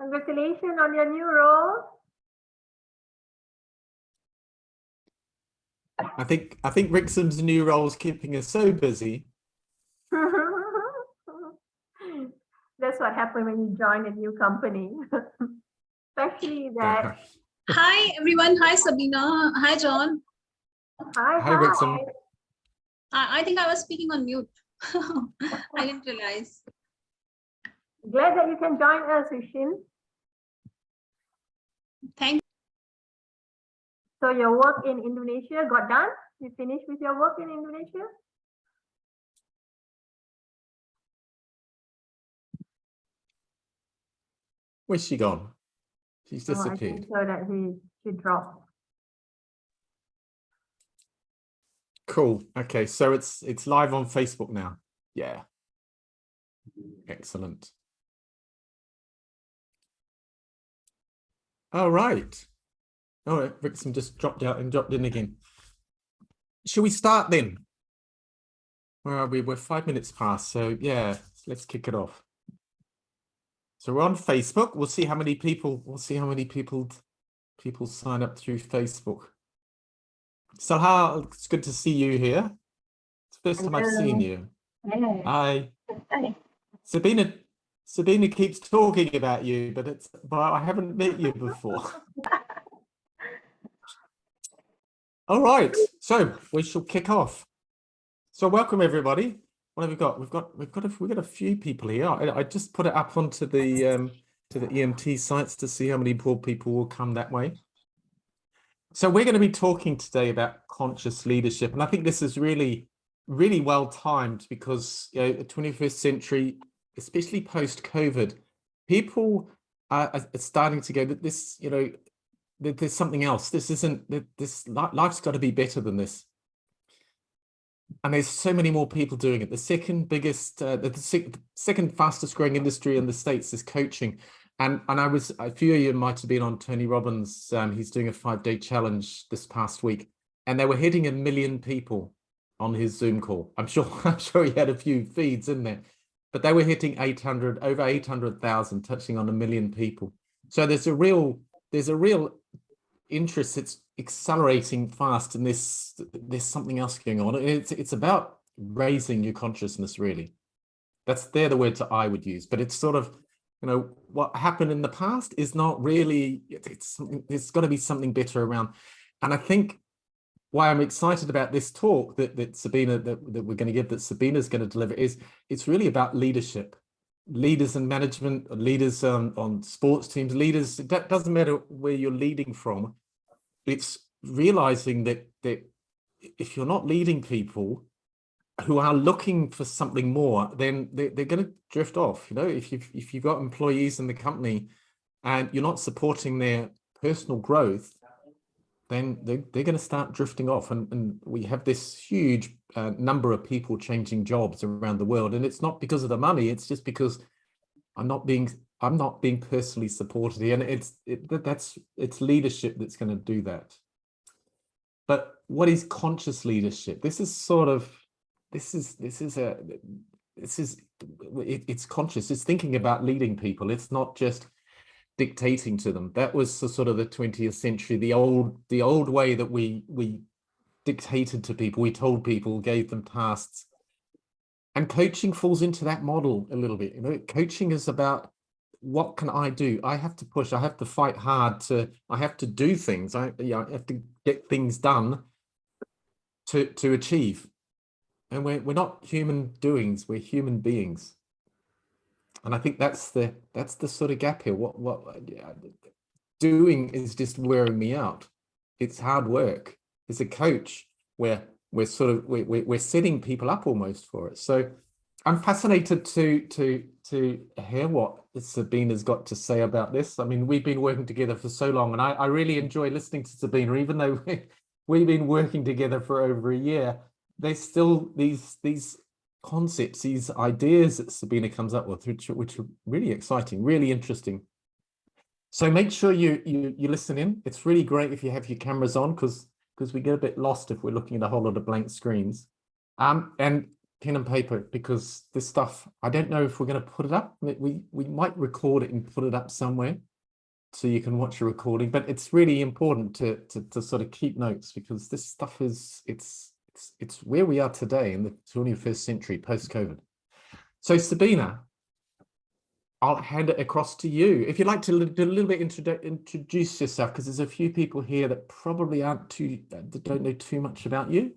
Congratulations on your new role. I think Rixham's new role is keeping us so busy. That's what happened when you join a new company. Especially that. Hi, everyone. Hi, Sabina. Hi, John. Hi, Rixham. I think I was speaking on mute. I didn't realize. Glad that you can join us, Rishin. Thank you. So your work in Indonesia got done? You finished with your work in Indonesia? Where's she gone? She's disappeared. I think so that she dropped. Cool. Okay, so it's live on Facebook now. Yeah. Excellent. All right. All right, Rixham just dropped out and dropped in again. Shall we start then? Where are we? We're 5 minutes past, so yeah, let's kick it off. So we're on Facebook. We'll see how many people sign up through Facebook. Salha, it's good to see you here. It's the first time I've seen you. Hi. Hi. Sabina keeps talking about you, but I haven't met you before. All right, so we shall kick off. So welcome everybody. What have we got? We've got a few people here. I just put it up onto the EMT sites to see how many more people will come that way. So we're going to be talking today about conscious leadership, and I think this is really, really well timed because the 21st century, especially post-COVID, people are starting to go that this, there's something else. This isn't this life's got to be better than this. And there's so many more people doing it. The second biggest, the second fastest growing industry in the States is coaching. And a few of you might have been on Tony Robbins. He's doing a 5-day challenge this past week, and they were hitting 1 million people on his Zoom call. I'm sure he had a few feeds in there, but they were hitting over 800,000, touching on 1 million people. So there's a real interest. It's accelerating fast, and there's something else going on. It's about raising your consciousness, really. They're the words that I would use, but it's sort of, what happened in the past is not really, there's got to be something better around. And I think why I'm excited about this talk that Sabina, that we're going to give, that Sabina's going to deliver, is it's really about leadership. Leaders in management, leaders on sports teams, leaders, that doesn't matter where you're leading from. It's realizing that if you're not leading people who are looking for something more, then they're going to drift off. If you've got employees in the company and you're not supporting their personal growth, then they're going to start drifting off. And we have this huge number of people changing jobs around the world, and it's not because of the money. It's just because I'm not being personally supported here, and it's leadership that's going to do that. But what is conscious leadership? It's conscious. It's thinking about leading people. It's not just dictating to them. That was the sort of the 20th century, the old way that we dictated to people. We told people, gave them tasks. And coaching falls into that model a little bit. Coaching is about, what can I do? I have to push. I have to fight hard. I have to do things. I have to get things done to achieve. And we're not human doings. We're human beings. And I think that's the sort of gap here. What doing is just wearing me out. It's hard work. As a coach, we're setting people up almost for it. So I'm fascinated to hear what Sabina's got to say about this. I mean, we've been working together for so long, and I really enjoy listening to Sabina, even though we've been working together for over a year. There's still these concepts, these ideas that Sabina comes up with, which are really exciting, really interesting. So make sure you listen in. It's really great if you have your cameras on, because we get a bit lost if we're looking at a whole lot of blank screens. And pen and paper, because this stuff, I don't know if we're going to put it up. We might record it and put it up somewhere so you can watch a recording, but it's really important to sort of keep notes, because this stuff is, it's where we are today in the 21st century post-COVID. So Sabina, I'll hand it across to you. If you'd like to do a little bit introduce yourself, because there's a few people here that probably that don't know too much about you.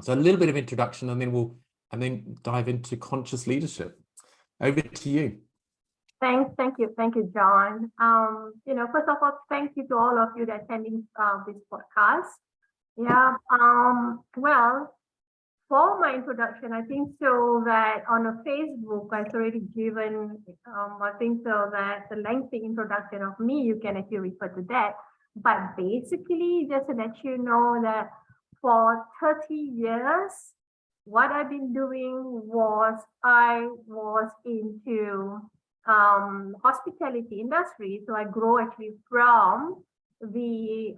So a little bit of introduction, and then dive into conscious leadership. Over to you. Thank you, John. First of all, thank you to all of you that attending this podcast. Yeah. Well, for my introduction, I think so that on a Facebook, I've already given, I think so that the lengthy introduction of me, you can actually refer to that. But basically, just to let you know that for 30 years, what I've been doing was I was into hospitality industry. So I grew actually from the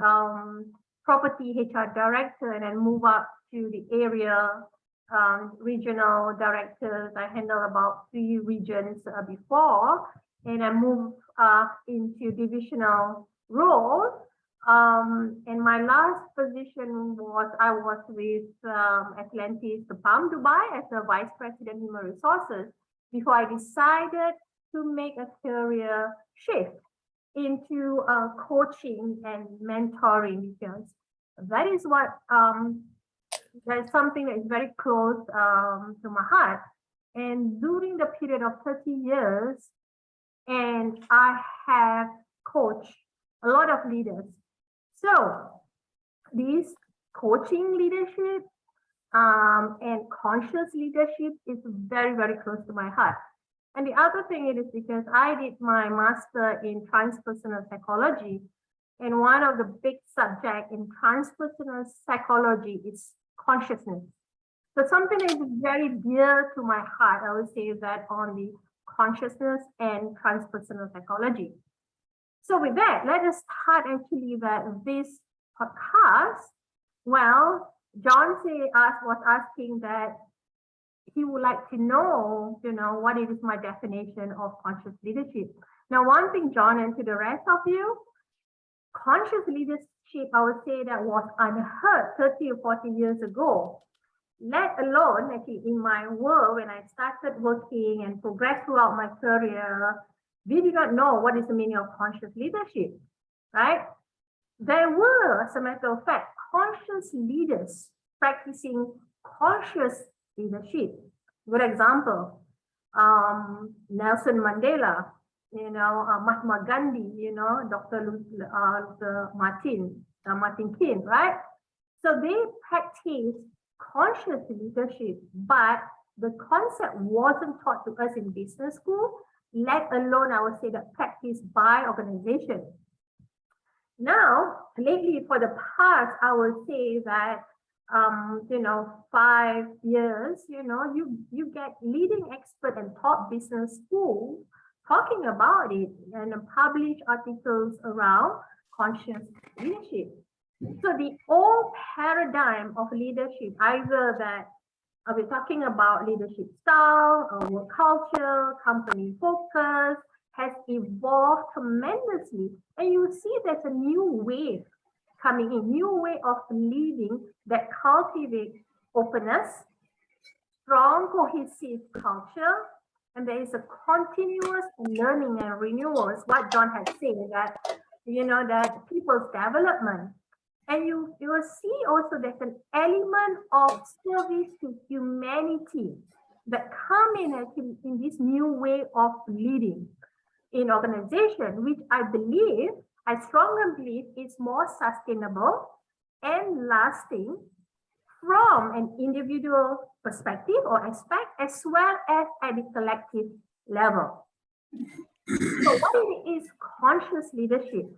property HR director and then move up to the area regional directors. I handled about 3 regions before, and I moved into divisional role. And my last position was I was with Atlantis Palm Dubai as a vice president human resources before I decided to make a career shift into coaching and mentoring, because that is what that's something that is very close to my heart. And during the period of 30 years, and I have coached a lot of leaders. So this coaching leadership and conscious leadership is very, very close to my heart. And the other thing it is because I did my master in transpersonal psychology, and one of the big subjects in transpersonal psychology is consciousness. So something that is very dear to my heart, I would say that on the consciousness and transpersonal psychology. So with that, let us start actually that this podcast. Well, John was asking that he would like to know, what is my definition of conscious leadership. Now, one thing, John, and to the rest of you, conscious leadership, I would say that was unheard 30 or 40 years ago, let alone actually in my world when I started working and progressed throughout my career, we did not know what is the meaning of conscious leadership, right? There were, as a matter of fact, conscious leaders practicing conscious leadership. Good example, Nelson Mandela, Mahatma Gandhi, Dr. Martin King, right? So they practiced conscious leadership, but the concept wasn't taught to us in business school, let alone, I would say, that practiced by organization. Now, lately, for the past, I would say that 5 years, you get leading expert and top business schools talking about it and publish articles around conscious leadership. So the old paradigm of leadership, either that we're talking about leadership style, work culture, company focus, has evolved tremendously. And you see there's a new wave coming in, new way of leading that cultivates openness, strong cohesive culture, and there is a continuous learning and renewal. Is what John had said, that that people's development. And you will see also there's an element of service to humanity that come in actually in this new way of leading in organization, which I strongly believe is more sustainable and lasting from an individual perspective or aspect, as well as at the collective level. So what is conscious leadership?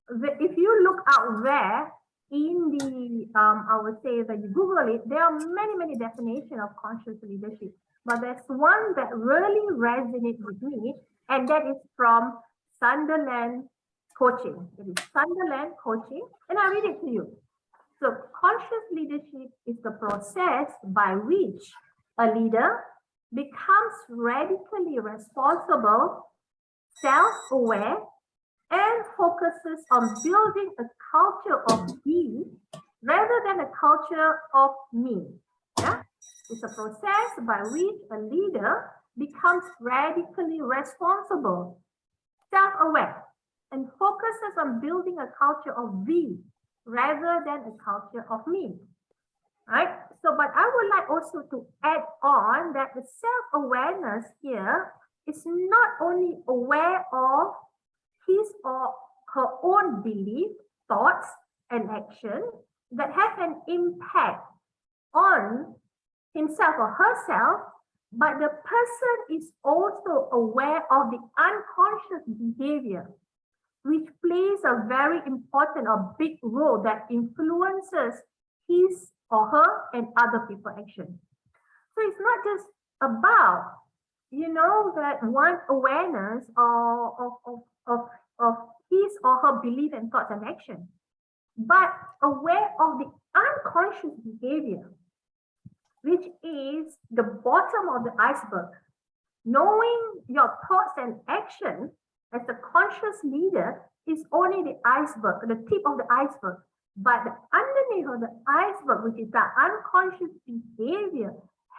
If you look out there in the, I would say that you Google it, there are many, many definitions of conscious leadership. But there's one that really resonates with me, and that is from Sunderland Coaching. It is Sunderland Coaching, and I read it to you. So conscious leadership is the process by which a leader becomes radically responsible, self-aware, and focuses on building a culture of we rather than a culture of me. Yeah? It's a process by which a leader becomes radically responsible, self-aware, and focuses on building a culture of we rather than a culture of me. Right? So, but I would like also to add on that the self-awareness here is not only aware of his or her own belief, thoughts, and action that have an impact on himself or herself, but the person is also aware of the unconscious behavior, which plays a very important or big role that influences his or her and other people's action. So it's not just about, that one awareness of his or her belief and thoughts and action, but aware of the unconscious behavior, which is the bottom of the iceberg. Knowing your thoughts and action as a conscious leader is only the iceberg, the tip of the iceberg. But the underneath of the iceberg, which is that unconscious behavior,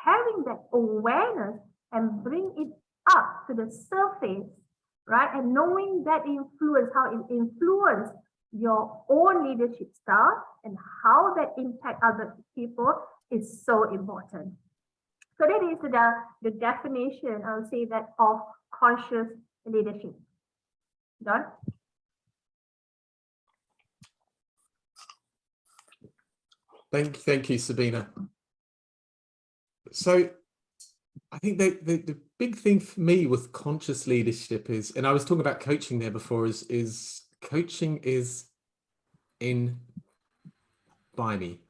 having that awareness and bring it up to the surface, right? And knowing that influence, how it influences your own leadership style and how that impact other people is so important. So that is the definition, I would say, that of conscious leadership. Don? Thank you, Sabina. So I think the big thing for me with conscious leadership is, and I was talking about coaching there before, is coaching is in by me.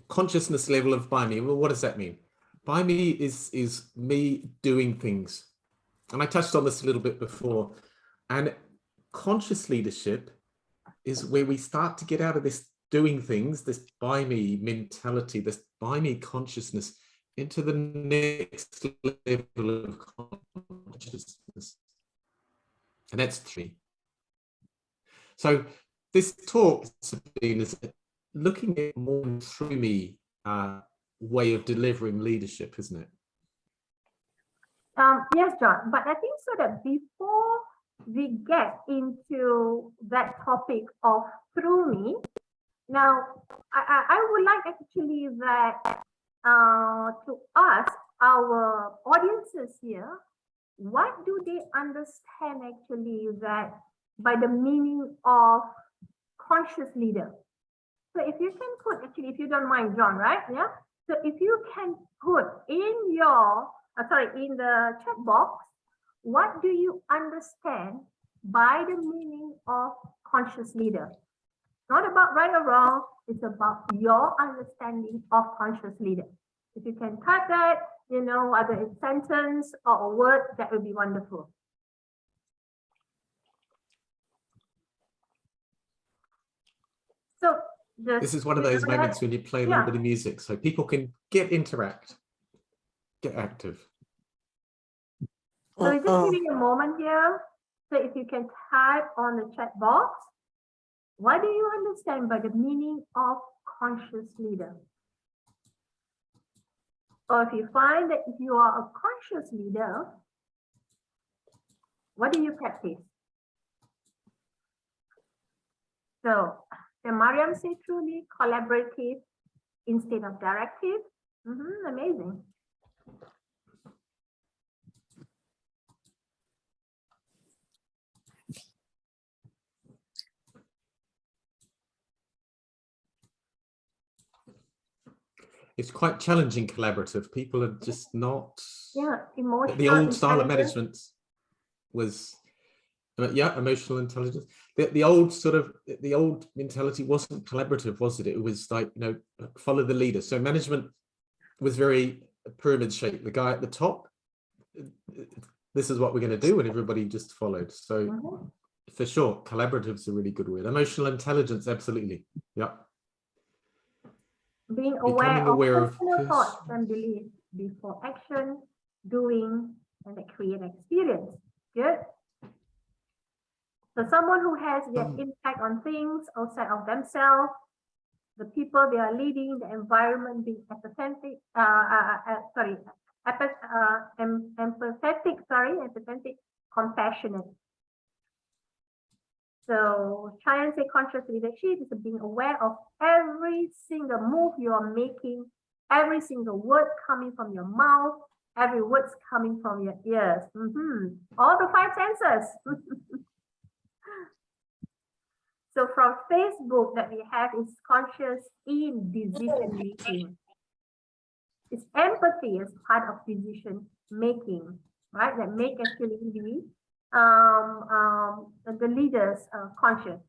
Consciousness level of by me. Well, what does that mean? By me is me doing things. And I touched on this a little bit before. And conscious leadership is where we start to get out of this doing things, this by me mentality, this by me consciousness, into the next level of consciousness. And that's 3. So this talk, Sabine, is looking at more through me way of delivering leadership, isn't it? Yes, John, but I think so that before we get into that topic of through me, now I would like actually that to ask our audiences here, what do they understand actually that by the meaning of conscious leader? So if you can put, actually, if you don't mind, John, right? Yeah. So if you can put in your, in the chat box, what do you understand by the meaning of conscious leader? Not about right or wrong, it's about your understanding of conscious leader. If you can type that, either a sentence or a word, that would be wonderful. So this is one of those moments when you play a little bit of music so people can get active. So we're just giving a moment here. So if you can type on the chat box, what do you understand by the meaning of conscious leader? Or if you find that if you are a conscious leader, what do you practice? So the Mariam say truly collaborative instead of directive. Amazing. It's quite challenging collaborative. People are just not. Yeah, emotional. The old style of management was, emotional intelligence. The old mentality wasn't collaborative, was it? It was like, follow the leader. So management was very pyramid shaped. The guy at the top, this is what we're going to do, and everybody just followed. So for sure, collaborative's a really good word. Emotional intelligence, absolutely. Yeah. Being aware of personal thoughts and beliefs. before action, doing, and they create experience. Good. So someone who has their impact on things outside of themselves, the people they are leading, the environment, being empathetic, empathetic, compassionate. So try and say conscious leadership is being aware of every single move you are making, every single word coming from your mouth, every word coming from your ears. All the 5 senses. So from Facebook that we have is conscious in decision making. It's empathy as part of decision making, right? That make actually the leaders conscious.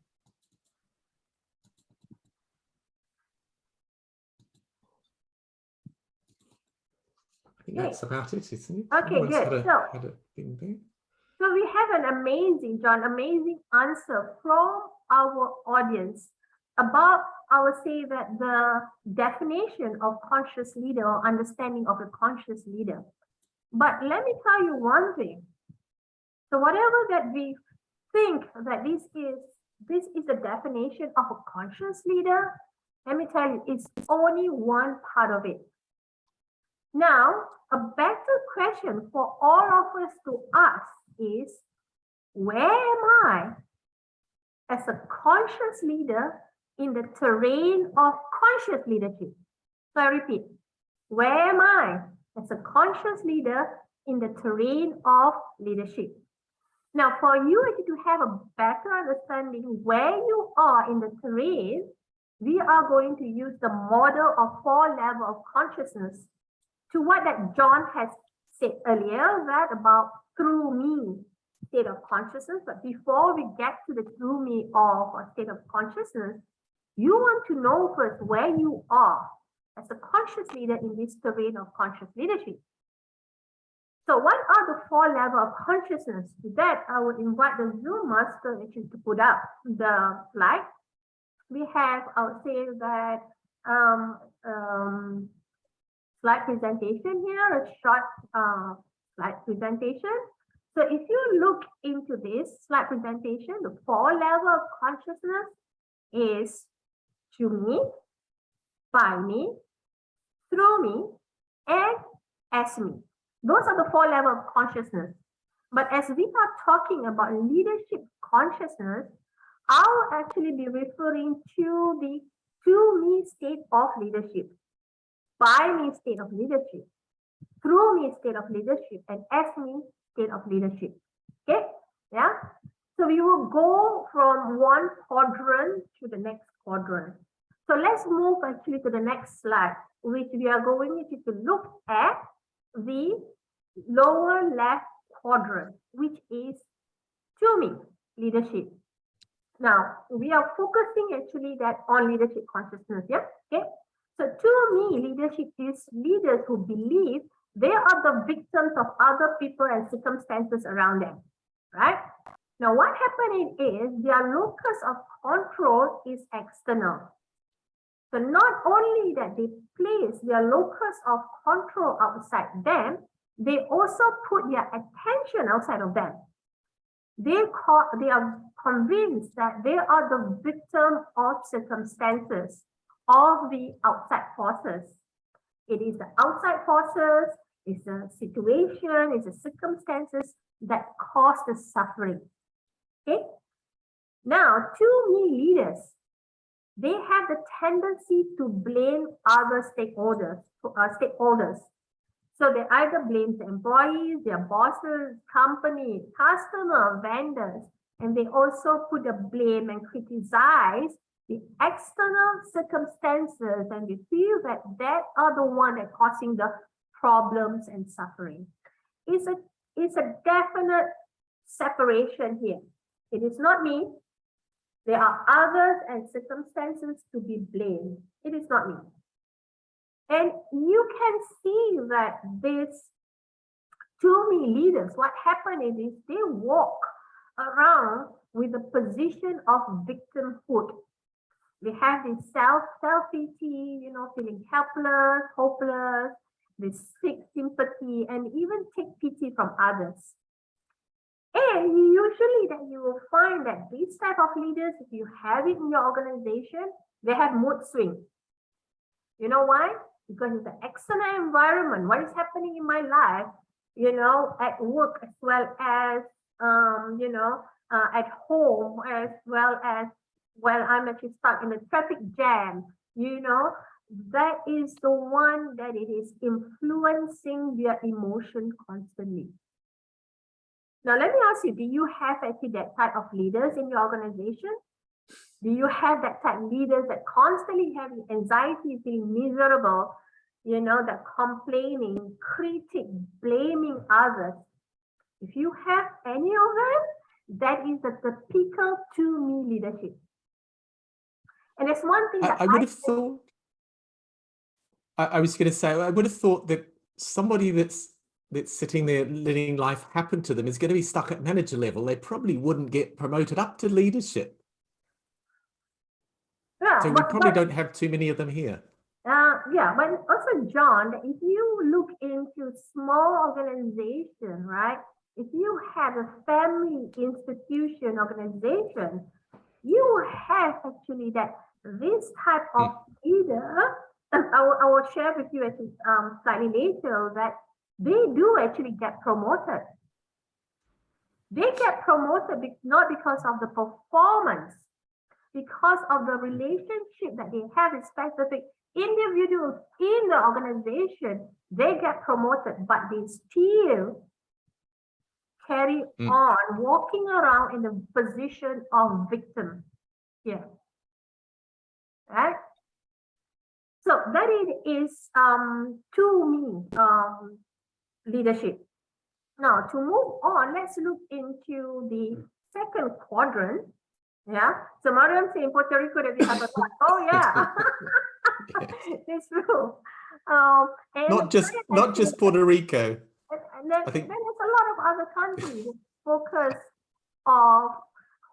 I think that's about it, isn't it? Okay, Everyone's good. had a thing there. So we have an amazing, John, amazing answer from our audience about, I would say that the definition of conscious leader or understanding of a conscious leader. But let me tell you one thing. So whatever that we think that this is the definition of a conscious leader, let me tell you, it's only one part of it. Now, a better question for all of us to ask is, where am I as a conscious leader in the terrain of conscious leadership? So I repeat, where am I as a conscious leader in the terrain of leadership? Now, for you to have a better understanding where you are in the terrain, we are going to use the model of 4 levels of consciousness to what that John has said earlier, that about through me state of consciousness. But before we get to the through me of a state of consciousness, you want to know first where you are as a conscious leader in this terrain of conscious leadership. So what are the 4 levels of consciousness? To that, I would invite the Zoom master actually to put up the slide. We have, I would say that slide presentation here, a short slide presentation. So if you look into this slide presentation, the 4 levels of consciousness is to me, by me, through me, and as me. Those are the 4 levels of consciousness. But as we are talking about leadership consciousness, I'll actually be referring to the to me state of leadership, by me state of leadership, through me state of leadership, and as me state of leadership. Okay? Yeah. So we will go from one quadrant to the next quadrant. So let's move actually to the next slide, which we are going to look at the lower left quadrant, which is to me leadership. Now we are focusing actually that on leadership consciousness. Yeah. Okay. So to me, leadership is leaders who believe they are the victims of other people and circumstances around them. Right. Now what happening is their locus of control is external. So not only that they place their locus of control outside them, they also put their attention outside of them. They are convinced that they are the victim of circumstances of the outside forces. It is the outside forces, it's the situation, it's the circumstances that cause the suffering. Okay. Now, to me, leaders, they have the tendency to blame other stakeholders. So they either blame the employees, their bosses, company, customer, vendors, and they also put the blame and criticize the external circumstances, and they feel that that are the one that causing the problems and suffering. It's a definite separation here. It is not me. There are others and circumstances to be blamed. It is not me. And you can see that this to me leaders, what happened is they walk around with a position of victimhood. We have this self-pity, feeling helpless, hopeless. they seek sympathy and even take pity from others. And usually that you will find that these type of leaders, if you have it in your organization, they have mood swings. You know why? Because it's an external environment. What is happening in my life, at work as well as, at home, as well as while I'm actually stuck in a traffic jam, that is the one that it is influencing their emotion constantly. Now, let me ask you, do you have actually that type of leaders in your organization? Do you have that type of leaders that constantly have anxiety, feeling miserable, that complaining, critic, blaming others? If you have any of them, that is the typical 2Me leadership. And there's one thing that I would have thought, I was going to say, I would have thought that somebody that's sitting there letting life happen to them is going to be stuck at manager level. They probably wouldn't get promoted up to leadership. Yeah, so we probably don't have too many of them here. Yeah, but also, John, if you look into small organization, right? If you have a family institution organization, you have actually that this type of leader, I will share with you actually slightly later that they do actually get promoted. They get promoted not because of the performance, because of the relationship that they have with specific individuals in the organization. They get promoted, but they still carry on walking around in the position of victim here. Right? So that it is 2Me leadership. Now to move on, let's look into the second quadrant. Yeah. So Mariam say in Puerto Rico that we have a lot. Oh yeah. It's true. And not just Puerto Rico. And then there's a lot of other countries that focus of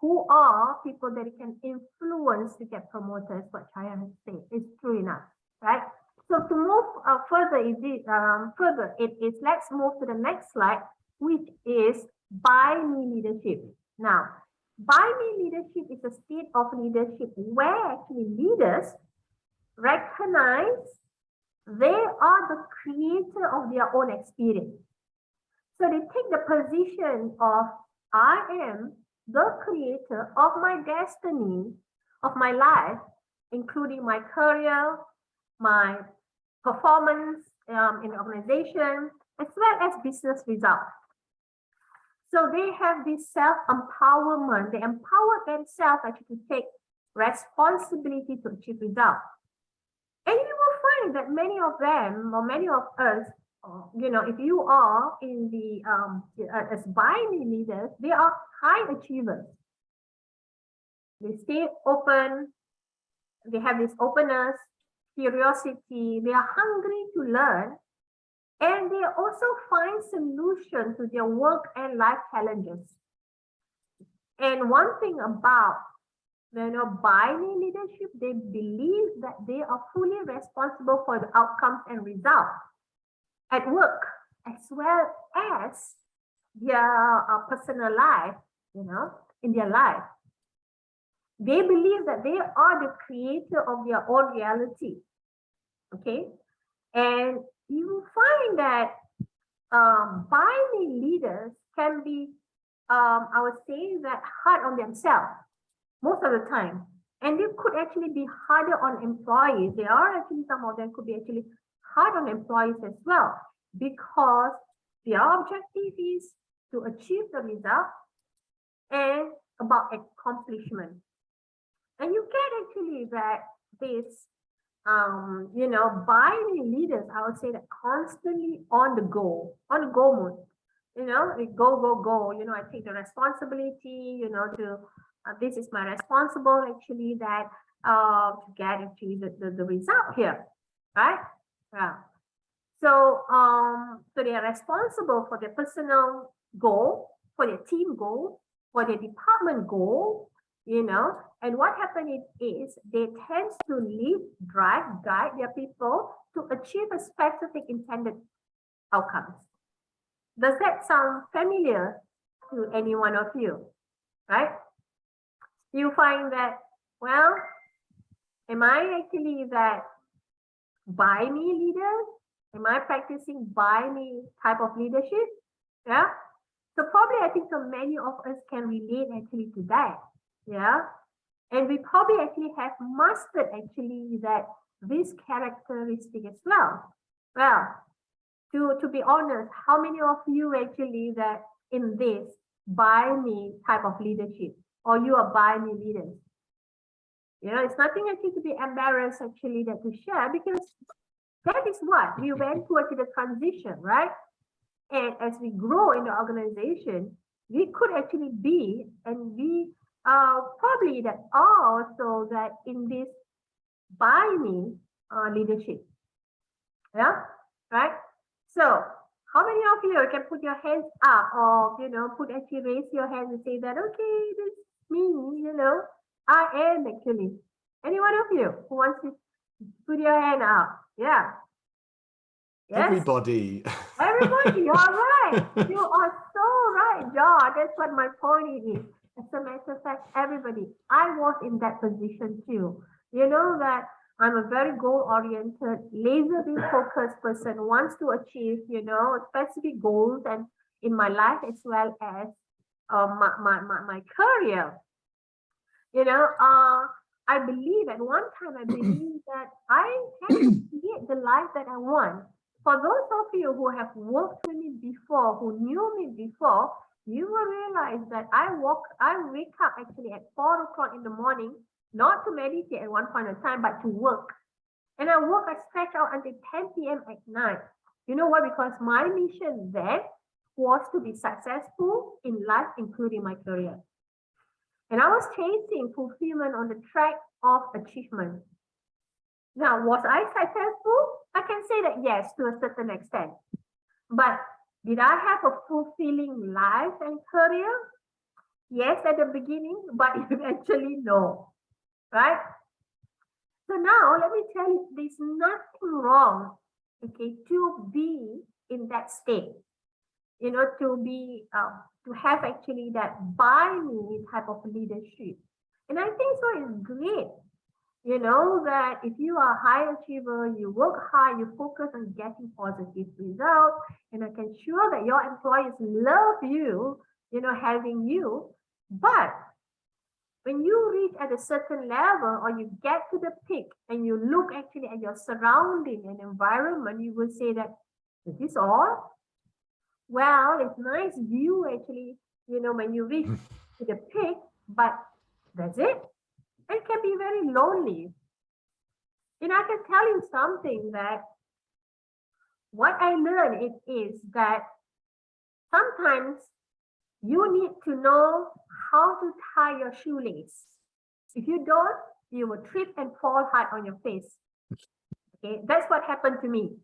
who are people that can influence to get promoted, what Chaya has said. It's true enough, right? So to move further, let's move to the next slide, which is by me leadership. Now, by me leadership is a state of leadership where actually leaders recognize they are the creator of their own experience. So they take the position of I am the creator of my destiny, of my life, including my career, my performance in the organization, as well as business results. So they have this self-empowerment. They empower themselves actually to take responsibility to achieve results. And you will find that many of them, or many of us, if you are in the as by me leaders, they are high achievers. They stay open. They have this openness, curiosity. They are hungry to learn, and they also find solutions to their work and life challenges. And one thing about by me leadership, they believe that they are fully responsible for the outcomes and results at work, as well as their personal life, in their life. They believe that they are the creator of their own reality. Okay, and you find that by me leaders can be, I would say, that hard on themselves most of the time, and they could actually be harder on employees. There are actually some of them could be actually hard on employees as well, because their objective is to achieve the result and about accomplishment. And you get actually that this, by me leaders, I would say that constantly on the go mode. They go. I take the responsibility, to this is my responsible actually that to get actually the result here, right? Yeah. So so they are responsible for their personal goal, for their team goal, for their department goal, you know, and what happens is they tend to lead, drive, guide their people to achieve a specific intended outcomes. Does that sound familiar to any one of you, right? You find that, well, am I actually that buy me leader? Am I practicing buy me type of leadership? Yeah. So probably I think so many of us can relate actually to that. Yeah. And we probably actually have mastered actually that this characteristic as well. Well, to be honest, how many of you actually that in this buy me type of leadership, or you are buy me leaders? You know, it's nothing actually to be embarrassed actually that to share, because that is what we went through the transition, right? And as we grow in the organization, we could actually be, and we probably that are also that in this buy me leadership. Yeah, right? So how many of you can put your hands up, or, you know, actually raise your hand and say that, okay, this is me, you know, I am actually. Any one of you who wants to put your hand up? Yeah. Yes. Everybody. Everybody, you are right. You are so right, John. That's what my point is. As a matter of fact, everybody, I was in that position too. You know that I'm a very goal-oriented, laser-beam focused person, wants to achieve, you know, specific goals, and in my life as well as my career. You know, I believe at one time, I believe that I can create the life that I want. For those of you who have worked with me before, who knew me before, you will realize that I wake up actually at 4 o'clock in the morning, not to meditate at one point in time, but to work. And I stretch out until 10 p.m. at night. You know what? Because my mission then was to be successful in life, including my career. And I was chasing fulfillment on the track of achievement. Now, was I successful? I can say that yes, to a certain extent. But did I have a fulfilling life and career? Yes, at the beginning, but eventually no, right? So now let me tell you, there's nothing wrong, okay, to be in that state. You know, to be to have actually that buy me type of leadership. And I think so is great. You know, that if you are a high achiever, you work hard, you focus on getting positive results, and I can sure that your employees love you, you know, having you. But when you reach at a certain level, or you get to the peak and you look actually at your surrounding and environment, you will say that, is this all? Well, it's nice view actually, you know, when you reach to the peak, but that's it. It can be very lonely. You know, I can tell you something that what I learned is that sometimes you need to know how to tie your shoelace. If you don't, you will trip and fall hard on your face. Okay, that's what happened to me.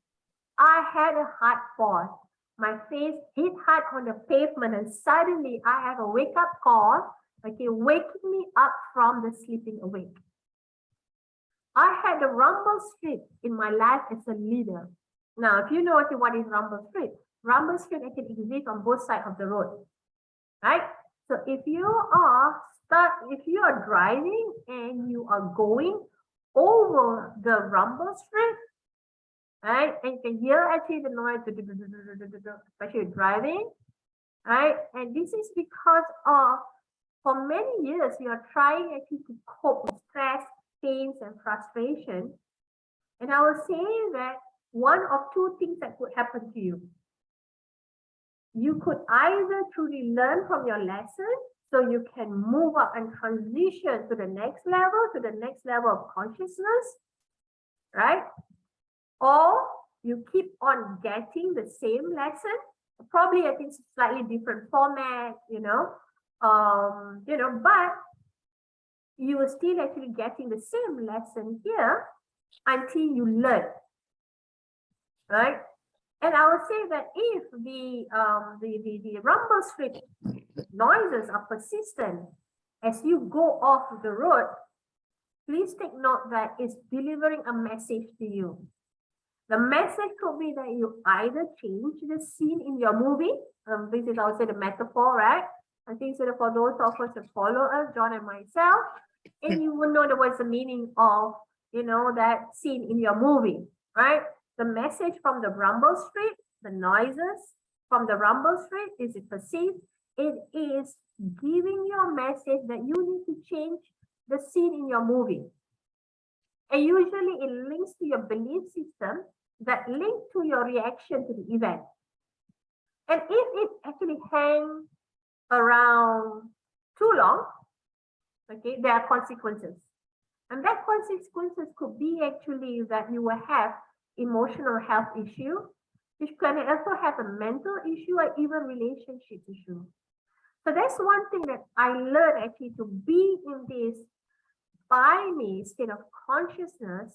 I had a hard fall. My face hit hard on the pavement, and suddenly I have a wake-up call, okay, waking me up from the sleeping awake. I had a rumble strip in my life as a leader. Now, if you know what is rumble strip actually exists on both sides of the road, right? So if you are driving and you are going over the rumble strip, right, and you can hear actually the noise, especially driving, right? And this is because for many years you are trying actually to cope with stress, pains, and frustration. And I was saying that one of two things that could happen to you. You could either truly learn from your lesson, so you can move up and transition to the next level of consciousness, right? Or you keep on getting the same lesson, probably I think slightly different format, but you are still actually getting the same lesson here until you learn, right? And I would say that if the rumble strip noises are persistent as you go off the road, please take note that it's delivering a message to you. The message could be that you either change the scene in your movie. This is also the metaphor, right? I think so for those of us who follow us, John and myself, and you will know what's the meaning of, that scene in your movie, right? The message from the rumble street, the noises from the rumble street, is it perceived? It is giving you a message that you need to change the scene in your movie. And usually it links to your belief system that link to your reaction to the event. And if it actually hangs around too long, okay, there are consequences. And that consequences could be actually that you will have emotional health issue, which can also have a mental issue or even relationship issue. So that's one thing that I learned actually, to be in this by me state of consciousness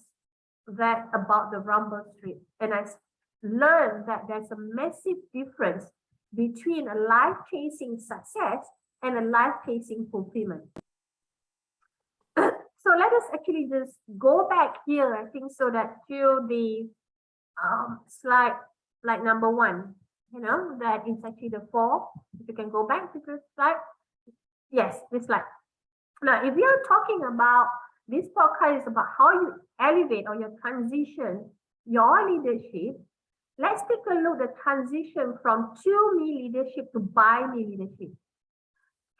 that about the rumble street. And I learned that there's a massive difference between a life-chasing success and a life-chasing fulfillment. So let us actually just go back here, I think, so that to the slide, like number 1, that is actually the 4. If you can go back to the slide. Yes, this slide. Now, if we are talking about this podcast is about how you elevate or you transition your leadership, let's take a look at the transition from to-me leadership to by-me leadership.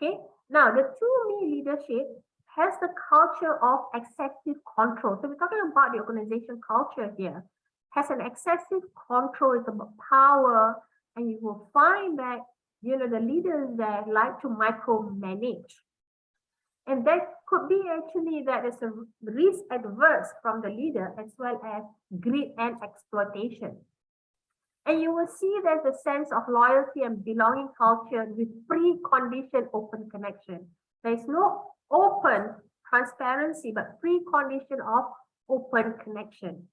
Okay, now the to-me leadership has the culture of excessive control. So we're talking about the organization culture here. Has an excessive control, it's about power, and you will find that the leaders that like to micromanage. And that could be actually that is a risk adverse from the leader, as well as greed and exploitation. And you will see there's a sense of loyalty and belonging culture with preconditioned open connection. There is no open transparency, but precondition of open connection.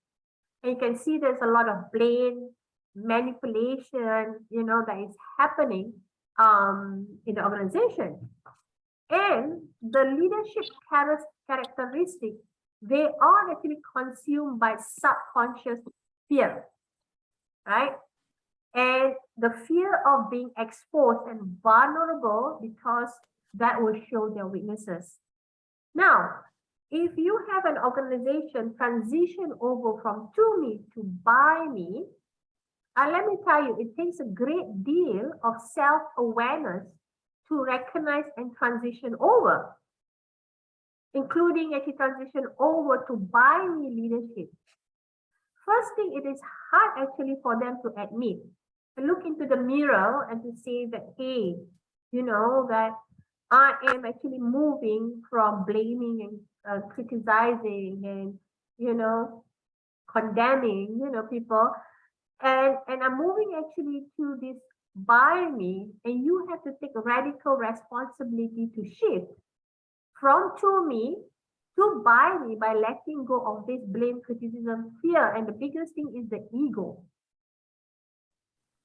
And you can see there's a lot of blame, manipulation, that is happening in the organization. And the leadership characteristics, they are actually consumed by subconscious fear, right? And the fear of being exposed and vulnerable, because that will show their weaknesses. Now, if you have an organization transition over from to me to by me, let me tell you, it takes a great deal of self-awareness to recognize and transition over, including actually transition over to by me leadership. First thing, it is hard actually for them to admit, to look into the mirror and to say that, hey, that I am actually moving from blaming and criticizing and, condemning, people. And I'm moving actually to this by me, and you have to take a radical responsibility to shift from to me to by me by letting go of this blame, criticism, fear. And the biggest thing is the ego.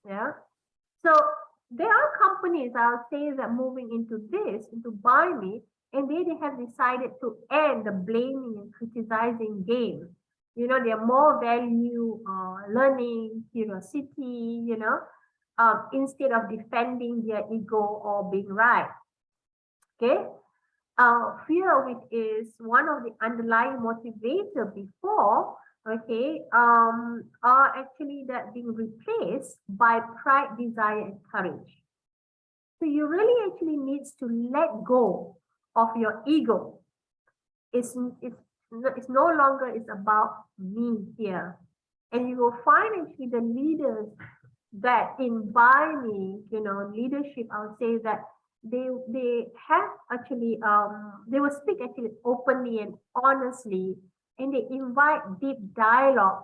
Yeah. So there are companies, I'll say, that moving into by me, and they have decided to end the blaming and criticizing game. They are more value learning, curiosity, instead of defending their ego or being right. Okay. Fear, which is one of the underlying motivator before, okay, are actually that being replaced by pride, desire, and courage. So you really actually needs to let go of your ego. It's no longer is about me here. And you will find actually the leaders that in by me, leadership, I would say that they have actually they will speak actually openly and honestly, and they invite deep dialogue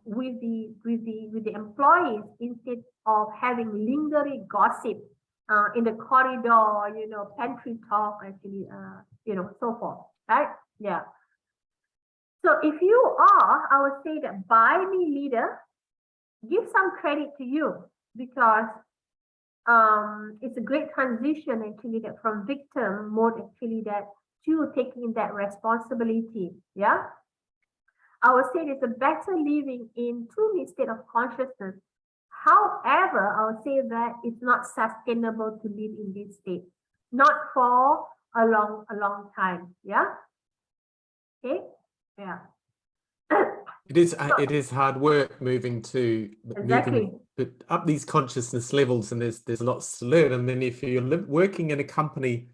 with the employees, instead of having lingering gossip in the corridor, pantry talk, actually, so forth, right? Yeah. So if you are, I would say that by me leader, give some credit to you, because it's a great transition actually that from victim mode actually that to taking that responsibility. Yeah. I would say it's a better living in true state of consciousness. However, I would say that it's not sustainable to live in this state, not for a long time. Yeah. Okay. Yeah. It is hard work moving Exactly. up these consciousness levels, and there's lots to learn. And then if you're working in a company,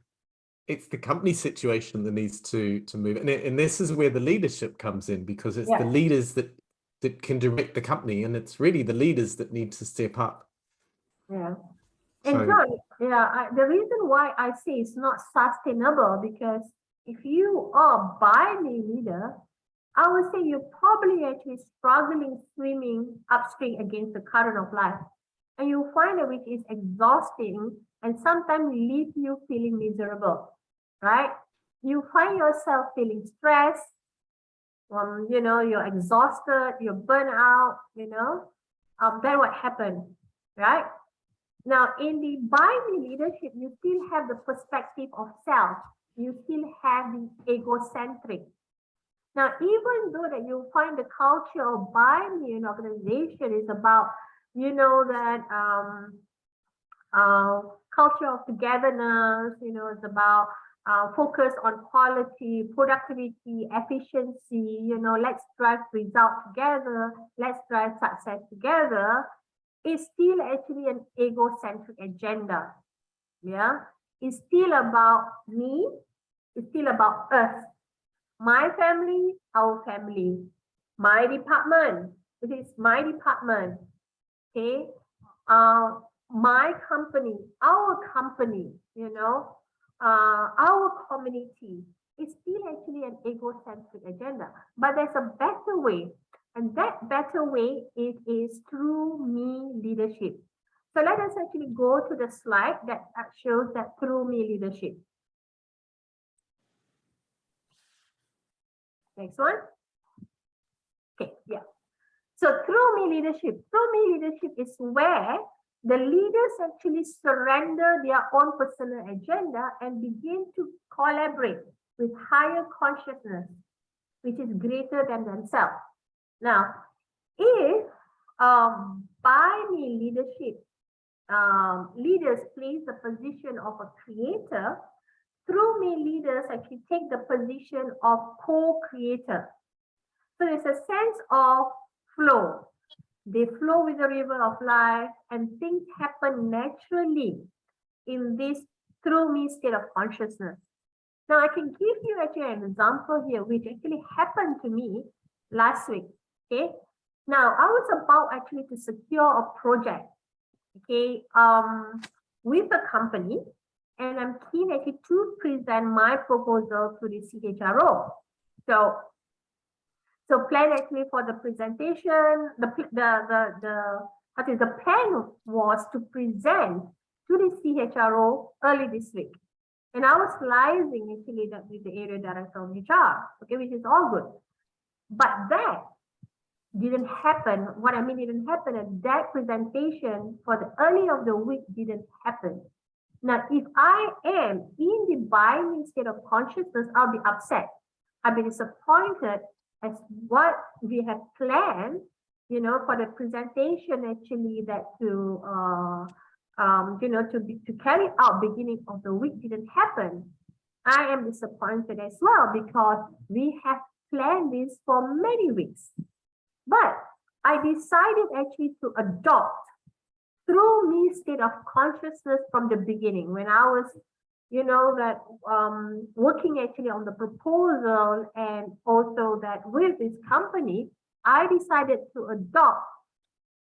it's the company situation that needs to move, and this is where the leadership comes in, because it's the leaders that can direct the company, and it's really the leaders that need to step up. Yeah. And John, the reason why I say it's not sustainable, because if you are a binary leader, I would say you're probably actually struggling swimming upstream against the current of life. And you find it which is exhausting and sometimes leave you feeling miserable, right? You find yourself feeling stressed, you know, you're exhausted, you're burnt out, you know, then what happened, right? Now, in the binary leadership, you still have the perspective of self. You still have the egocentric. Now, even though that you find the culture of binary in organization is about, you know, that culture of togetherness, you know, it's about focus on quality, productivity, efficiency, you know, let's drive results together, let's drive success together, it's still actually an egocentric agenda. Yeah, it's still about me, it's still about us. My family, our family. My department, it is my department. Okay. My company, our company, you know, our community. It's still actually an egocentric agenda. But there's a better way. And that better way, it is through me leadership. So let us actually go to the slide that shows that through me leadership. Next one. Okay, yeah. So through me leadership is where the leaders actually surrender their own personal agenda and begin to collaborate with higher consciousness, which is greater than themselves. Now, if by me leadership, leaders place the position of a creator, through me leaders actually take the position of co-creator. So there's a sense of flow. They flow with the river of life and things happen naturally in this through me state of consciousness. Now I can give you actually an example here which actually happened to me last week. Okay. Now I was about actually to secure a project, okay, with a company, and I'm keen actually to present my proposal to the CHRO. So plan actually for the presentation, the plan was to present to the CHRO early this week. And I was liaising actually that with the area director of HR, okay, which is all good. But that didn't happen. What I mean didn't happen, and that presentation for the early of the week didn't happen. Now, if I am in the binary state of consciousness, I'll be upset. I'll be disappointed as what we have planned, you know, for the presentation actually that to you know, to carry out beginning of the week didn't happen. I am disappointed as well because we have planned this for many weeks. But I decided actually to adopt through me state of consciousness from the beginning when I was, you know, that working actually on the proposal and also that with this company, I decided to adopt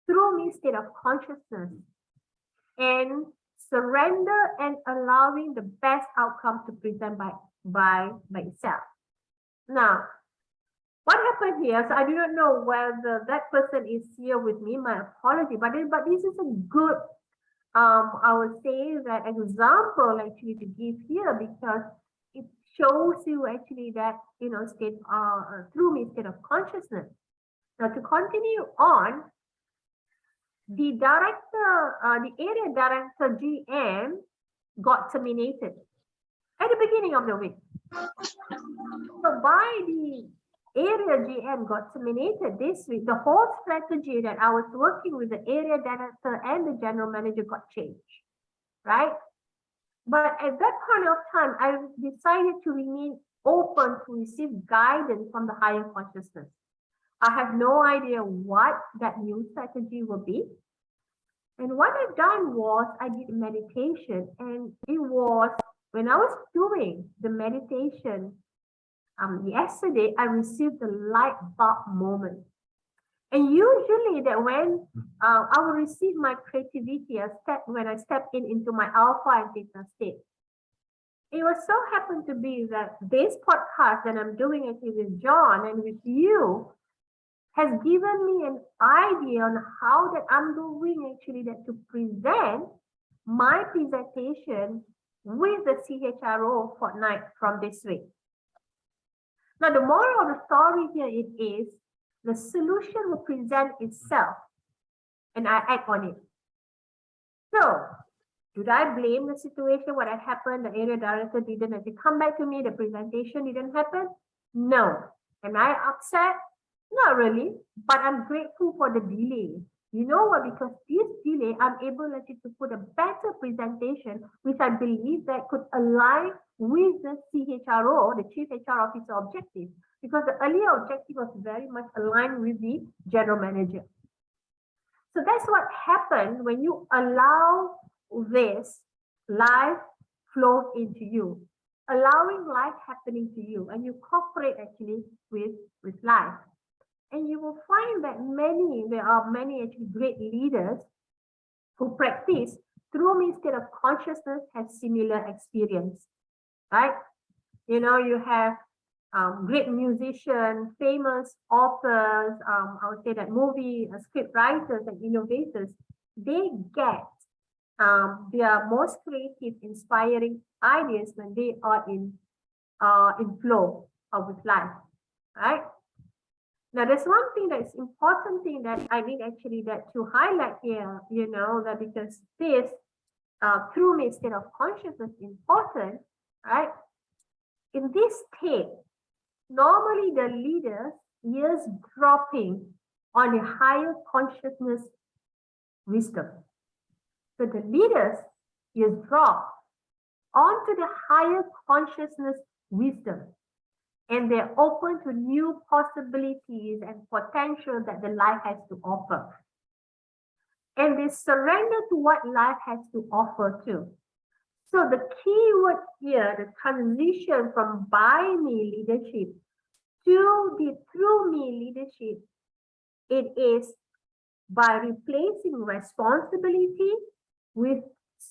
through me state of consciousness and surrender and allowing the best outcome to present by itself. Now, what happened here? So I do not know whether that person is here with me. My apology, but this is a good, I would say that example actually to give here because it shows you actually that, you know, state through me state of consciousness. Now to continue on, the director, the area director GM got terminated at the beginning of the week. So by the area GM got terminated this week, the whole strategy that I was working with the area director and the general manager got changed, right? But at that point of time, I decided to remain open to receive guidance from the higher consciousness. I have no idea what that new strategy will be. And what I've done was I did meditation, and it was when I was doing the meditation yesterday, I received the light bulb moment. And usually that when I will receive my creativity when I step into my alpha and theta state. It was so happened to be that this podcast that I'm doing actually with John and with you has given me an idea on how that I'm doing actually that to present my presentation with the CHRO fortnight from this week. Now, the moral of the story here it is the solution will present itself and I act on it. So, should I blame the situation, what had happened, the area director didn't actually come back to me, the presentation didn't happen? No. Am I upset? Not really, but I'm grateful for the delay. You know what? Because this delay, I'm able actually to put a better presentation, which I believe that could align with the CHRO, the Chief HR Officer objective, because the earlier objective was very much aligned with the General Manager. So that's what happened when you allow this life flow into you, allowing life happening to you, and you cooperate actually with life. And you will find that there are many actually great leaders who practice through me state of consciousness have similar experience, right? You know, you have great musicians, famous authors, I would say that movie script writers and innovators, they get their most creative, inspiring ideas when they are in flow with life, right? Now, there's one thing that's important thing that I need actually that to highlight here, you know, that because this through me state of consciousness is important, right? In this state, normally the leaders is dropping on a higher consciousness wisdom. So the leaders is drop onto the higher consciousness wisdom. And they're open to new possibilities and potential that the life has to offer. And they surrender to what life has to offer too. So the key word here, the transition from by me leadership to the through me leadership, it is by replacing responsibility with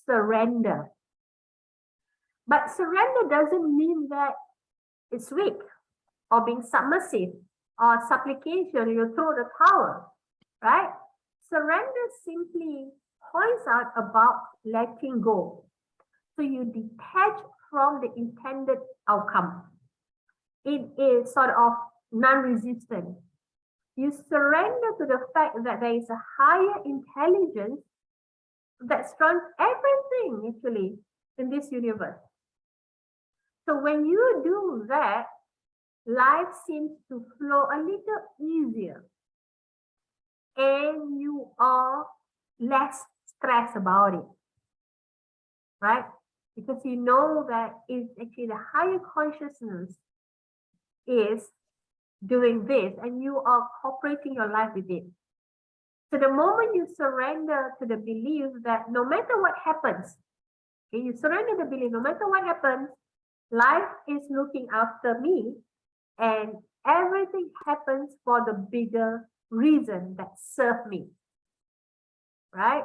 surrender. But surrender doesn't mean that it's weak or being submissive or supplication, you throw the towel, right? Surrender simply points out about letting go. So you detach from the intended outcome. It is sort of non-resistant. You surrender to the fact that there is a higher intelligence that runs everything actually in this universe. So when you do that, life seems to flow a little easier and you are less stressed about it, right? Because you know that it's actually the higher consciousness is doing this and you are cooperating your life with it. So the moment you surrender to the belief that no matter what happens, okay, you surrender the belief, no matter what happens, life is looking after me and everything happens for the bigger reason that serves me, right?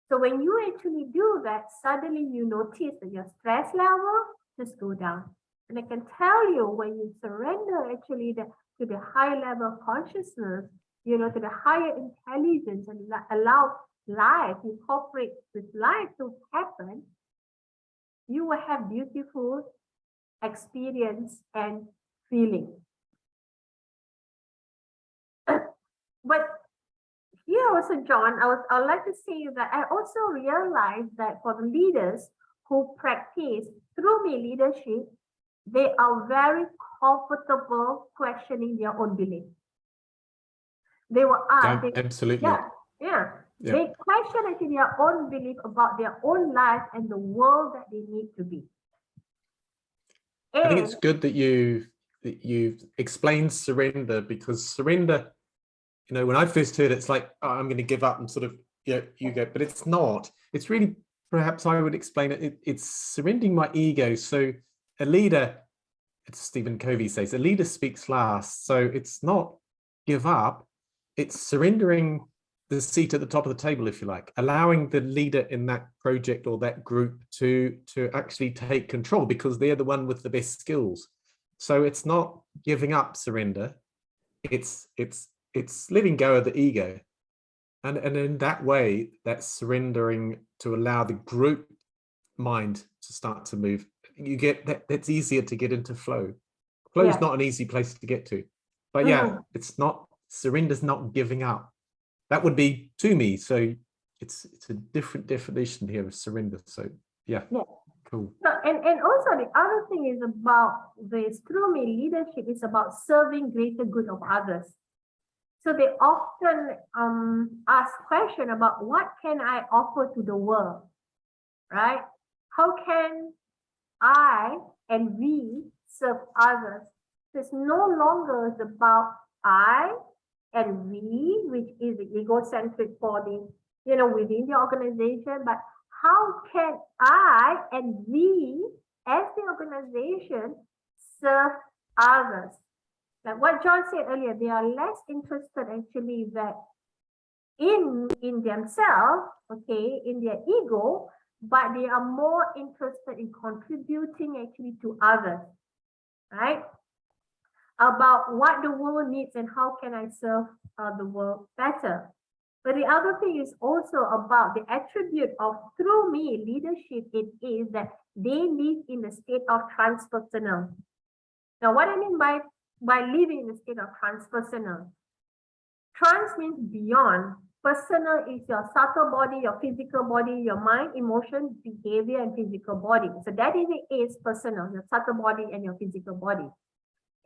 So when you actually do that, suddenly you notice that your stress level just go down. And I can tell you when you surrender actually to the high level of consciousness, you know, to the higher intelligence and allow life, you cooperate with life to happen, you will have beautiful experience and feeling. But Yeah, also John, I'd like to say that I also realized that for the leaders who practice through me leadership, they are very comfortable questioning their own belief. They will ask, Absolutely. yeah. Yeah. They question actually their own belief about their own life and the world that they need to be. I think it's good that you've explained surrender, because surrender, you know, when I first heard it, it's like, oh, I'm going to give up and sort of, yeah, you go, but it's not. It's really, perhaps I would explain it, it's surrendering my ego. So a leader, it's Stephen Covey says, a leader speaks last. So it's not give up, it's surrendering the seat at the top of the table, if you like, allowing the leader in that project or that group to actually take control, because they're the one with the best skills. So it's not giving up surrender, it's letting go of the ego, and in that way, that's surrendering to allow the group mind to start to move. You get that, that's easier to get into flow. Flow is not an easy place to get to, but yeah, it's not, surrender's not giving up. That would be to me. So it's a different definition here of surrender. So yeah. Cool. So, and also the other thing is about this through me leadership is about serving greater good of others. So they often ask question about what can I offer to the world, right? How can I and we serve others? So it's no longer about I and we, which is the egocentric for the, you know, within the organization, but how can I and we as the organization serve others? Like what John said earlier, they are less interested actually that in themselves, okay, in their ego, but they are more interested in contributing actually to others, right? About what the world needs and how can I serve the world better. But the other thing is also about the attribute of through me leadership. It is that they live in the state of transpersonal. Now, what I mean by living in the state of transpersonal, trans means beyond. Personal is your subtle body, your physical body, your mind, emotion, behavior, and physical body. So that is personal, your subtle body and your physical body.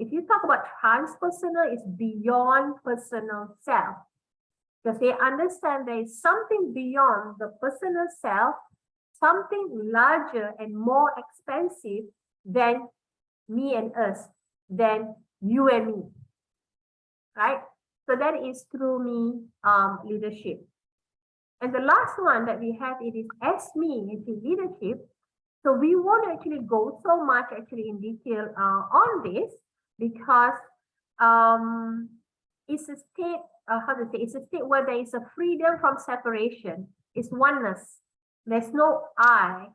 If you talk about transpersonal, it's beyond personal self. Because they understand there is something beyond the personal self, something larger and more expensive than me and us, than you and me, right? So that is through me leadership. And the last one that we have, it is as me into leadership. So we won't actually go so much actually in detail on this, because it's a state, it's a state where there is a freedom from separation. It's oneness. There's no I.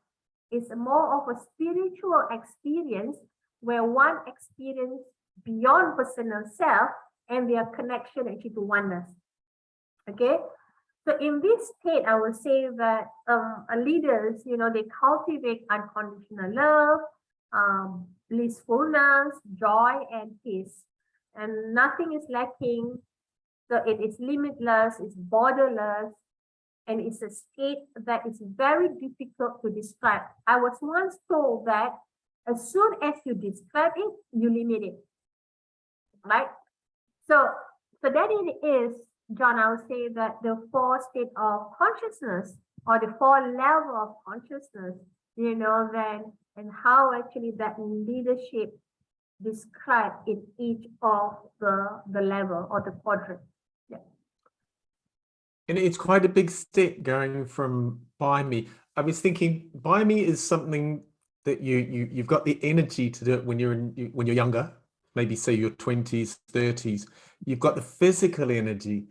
It's more of a spiritual experience where one experience beyond personal self and their connection actually to oneness. Okay. So in this state, I would say that leaders, you know, they cultivate unconditional love, blissfulness, joy, and peace. And nothing is lacking. So it is limitless, it's borderless, and it's a state that is very difficult to describe. I was once told that as soon as you describe it, you limit it, right? So that it is, John, I would say that the four state of consciousness or the four level of consciousness, you know, then and how actually that leadership described in each of the level or the quadrant. Yeah. And it's quite a big step going from by me. I was thinking by me is something that you've got the energy to do it when you're younger, maybe say your 20s, 30s. You've got the physical energy,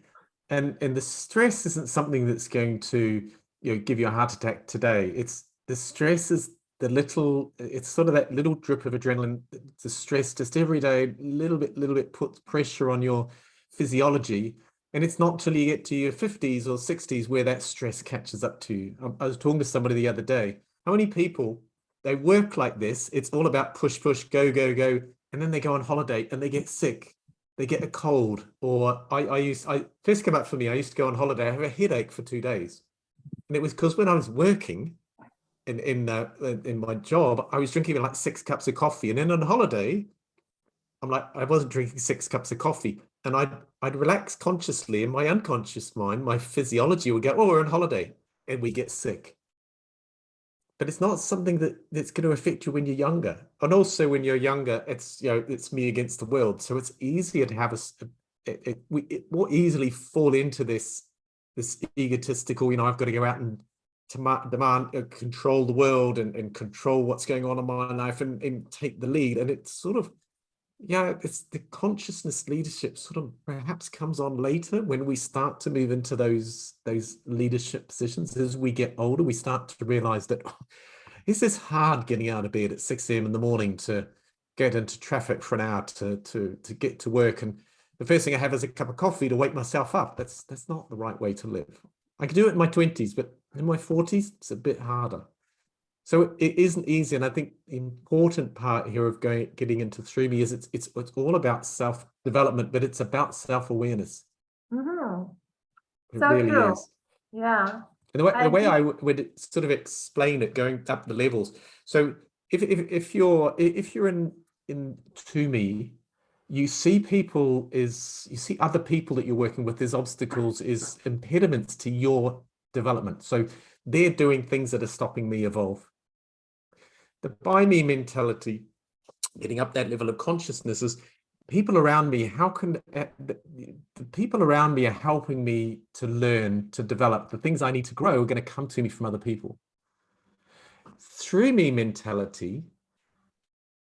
and the stress isn't something that's going to, you know, give you a heart attack today. It's the stress is the little, it's sort of that little drip of adrenaline. The stress just every day, little bit puts pressure on your physiology. And it's not till you get to your 50s or 60s where that stress catches up to you. I was talking to somebody the other day. How many people, they work like this? It's all about push, push, go, go, go. And then they go on holiday and they get sick. they get a cold, or I first came up for me, I used to go on holiday, I have a headache for 2 days. And it was because when I was working in my job, I was drinking like 6 cups of coffee. And then on holiday, I'm like, I wasn't drinking 6 cups of coffee. And I'd relax consciously in my unconscious mind, my physiology would go, oh, we're on holiday, and we get sick. But it's not something that's going to affect you when you're younger. And also when you're younger, it's, it's me against the world. So it's easier to have it more easily fall into this egotistical, I've got to go out and demand control the world and control what's going on in my life and take the lead. And it's sort of, it's the consciousness leadership sort of perhaps comes on later when we start to move into those leadership positions. As we get older, we start to realize that it's just hard getting out of bed at 6 a.m. in the morning to get into traffic for an hour to get to work. And the first thing I have is a cup of coffee to wake myself up. That's not the right way to live. I could do it in my 20s, but in my 40s, it's a bit harder. So it isn't easy. And I think the important part here of getting into Through Me is it's all about self-development, but it's about self-awareness. Mm-hmm. It So really true. is. Yeah. And the way I would sort of explain it, going up the levels. So if you're in To Me, you see other people that you're working with as obstacles, is impediments to your development. So they're doing things that are stopping me evolve. The By Me mentality, getting up that level of consciousness, is people around me. How can the people around me are helping me to learn, to develop the things I need to grow are going to come to me from other people. Through Me mentality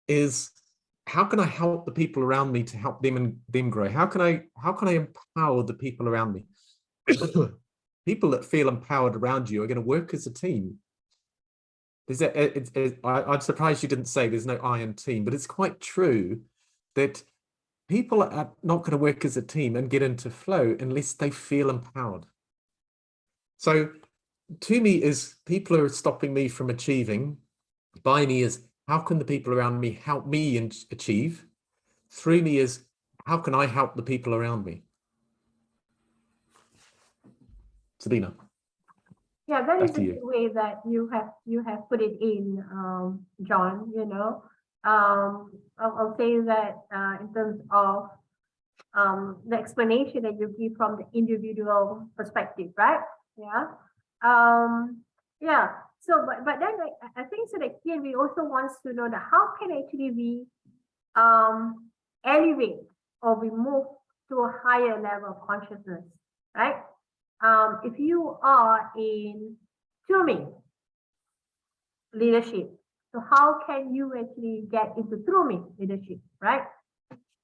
is, how can I help the people around me to help them and them grow? How can I empower the people around me? People that feel empowered around you are going to work as a team. I'm surprised you didn't say there's no I in team, but it's quite true that people are not going to work as a team and get into flow unless they feel empowered. So To Me is, people are stopping me from achieving. By Me is, how can the people around me help me and achieve? Through Me is, how can I help the people around me? Sabina. Yeah, that is Back to a you. good way that you have put it in, John. I'll say that in terms of the explanation that you give from the individual perspective, right? Yeah. Yeah. So, but then I think so that here we also wants to know that how can actually we elevate or we move to a higher level of consciousness, right? If you are in To Me leadership, so how can you actually get into Through Me leadership, right?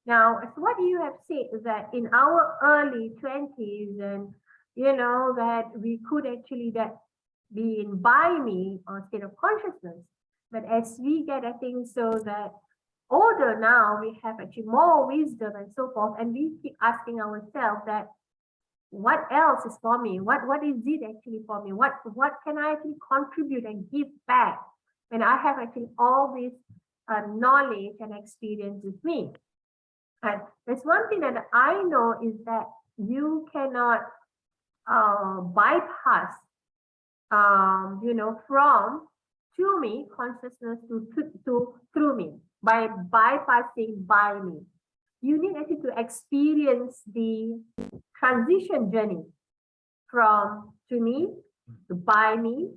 Now, as what you have said is that in our early 20s, and that we could actually that be in By Me or state of consciousness. But as we get, I think so that older now, we have actually more wisdom and so forth, and we keep asking ourselves that what else is for me? What is it actually for me? What can I actually contribute and give back when I have actually all this knowledge and experience with me? And there's one thing that I know is that you cannot bypass, from To Me consciousness to Through Me by bypassing By Me. You need actually to experience the transition journey from To Me to By Me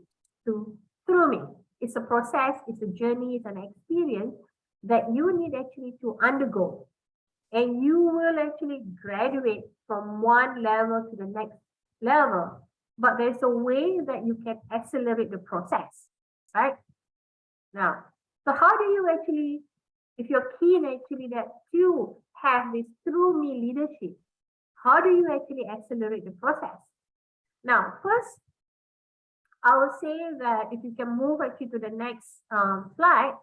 to Through Me. It's a process, it's a journey, it's an experience that you need actually to undergo. And you will actually graduate from one level to the next level. But there's a way that you can accelerate the process, right? Now, so how do you actually, if you're keen actually that you have this Through Me leadership, how do you actually accelerate the process? Now, first, I will say that if you can move actually to the next slide,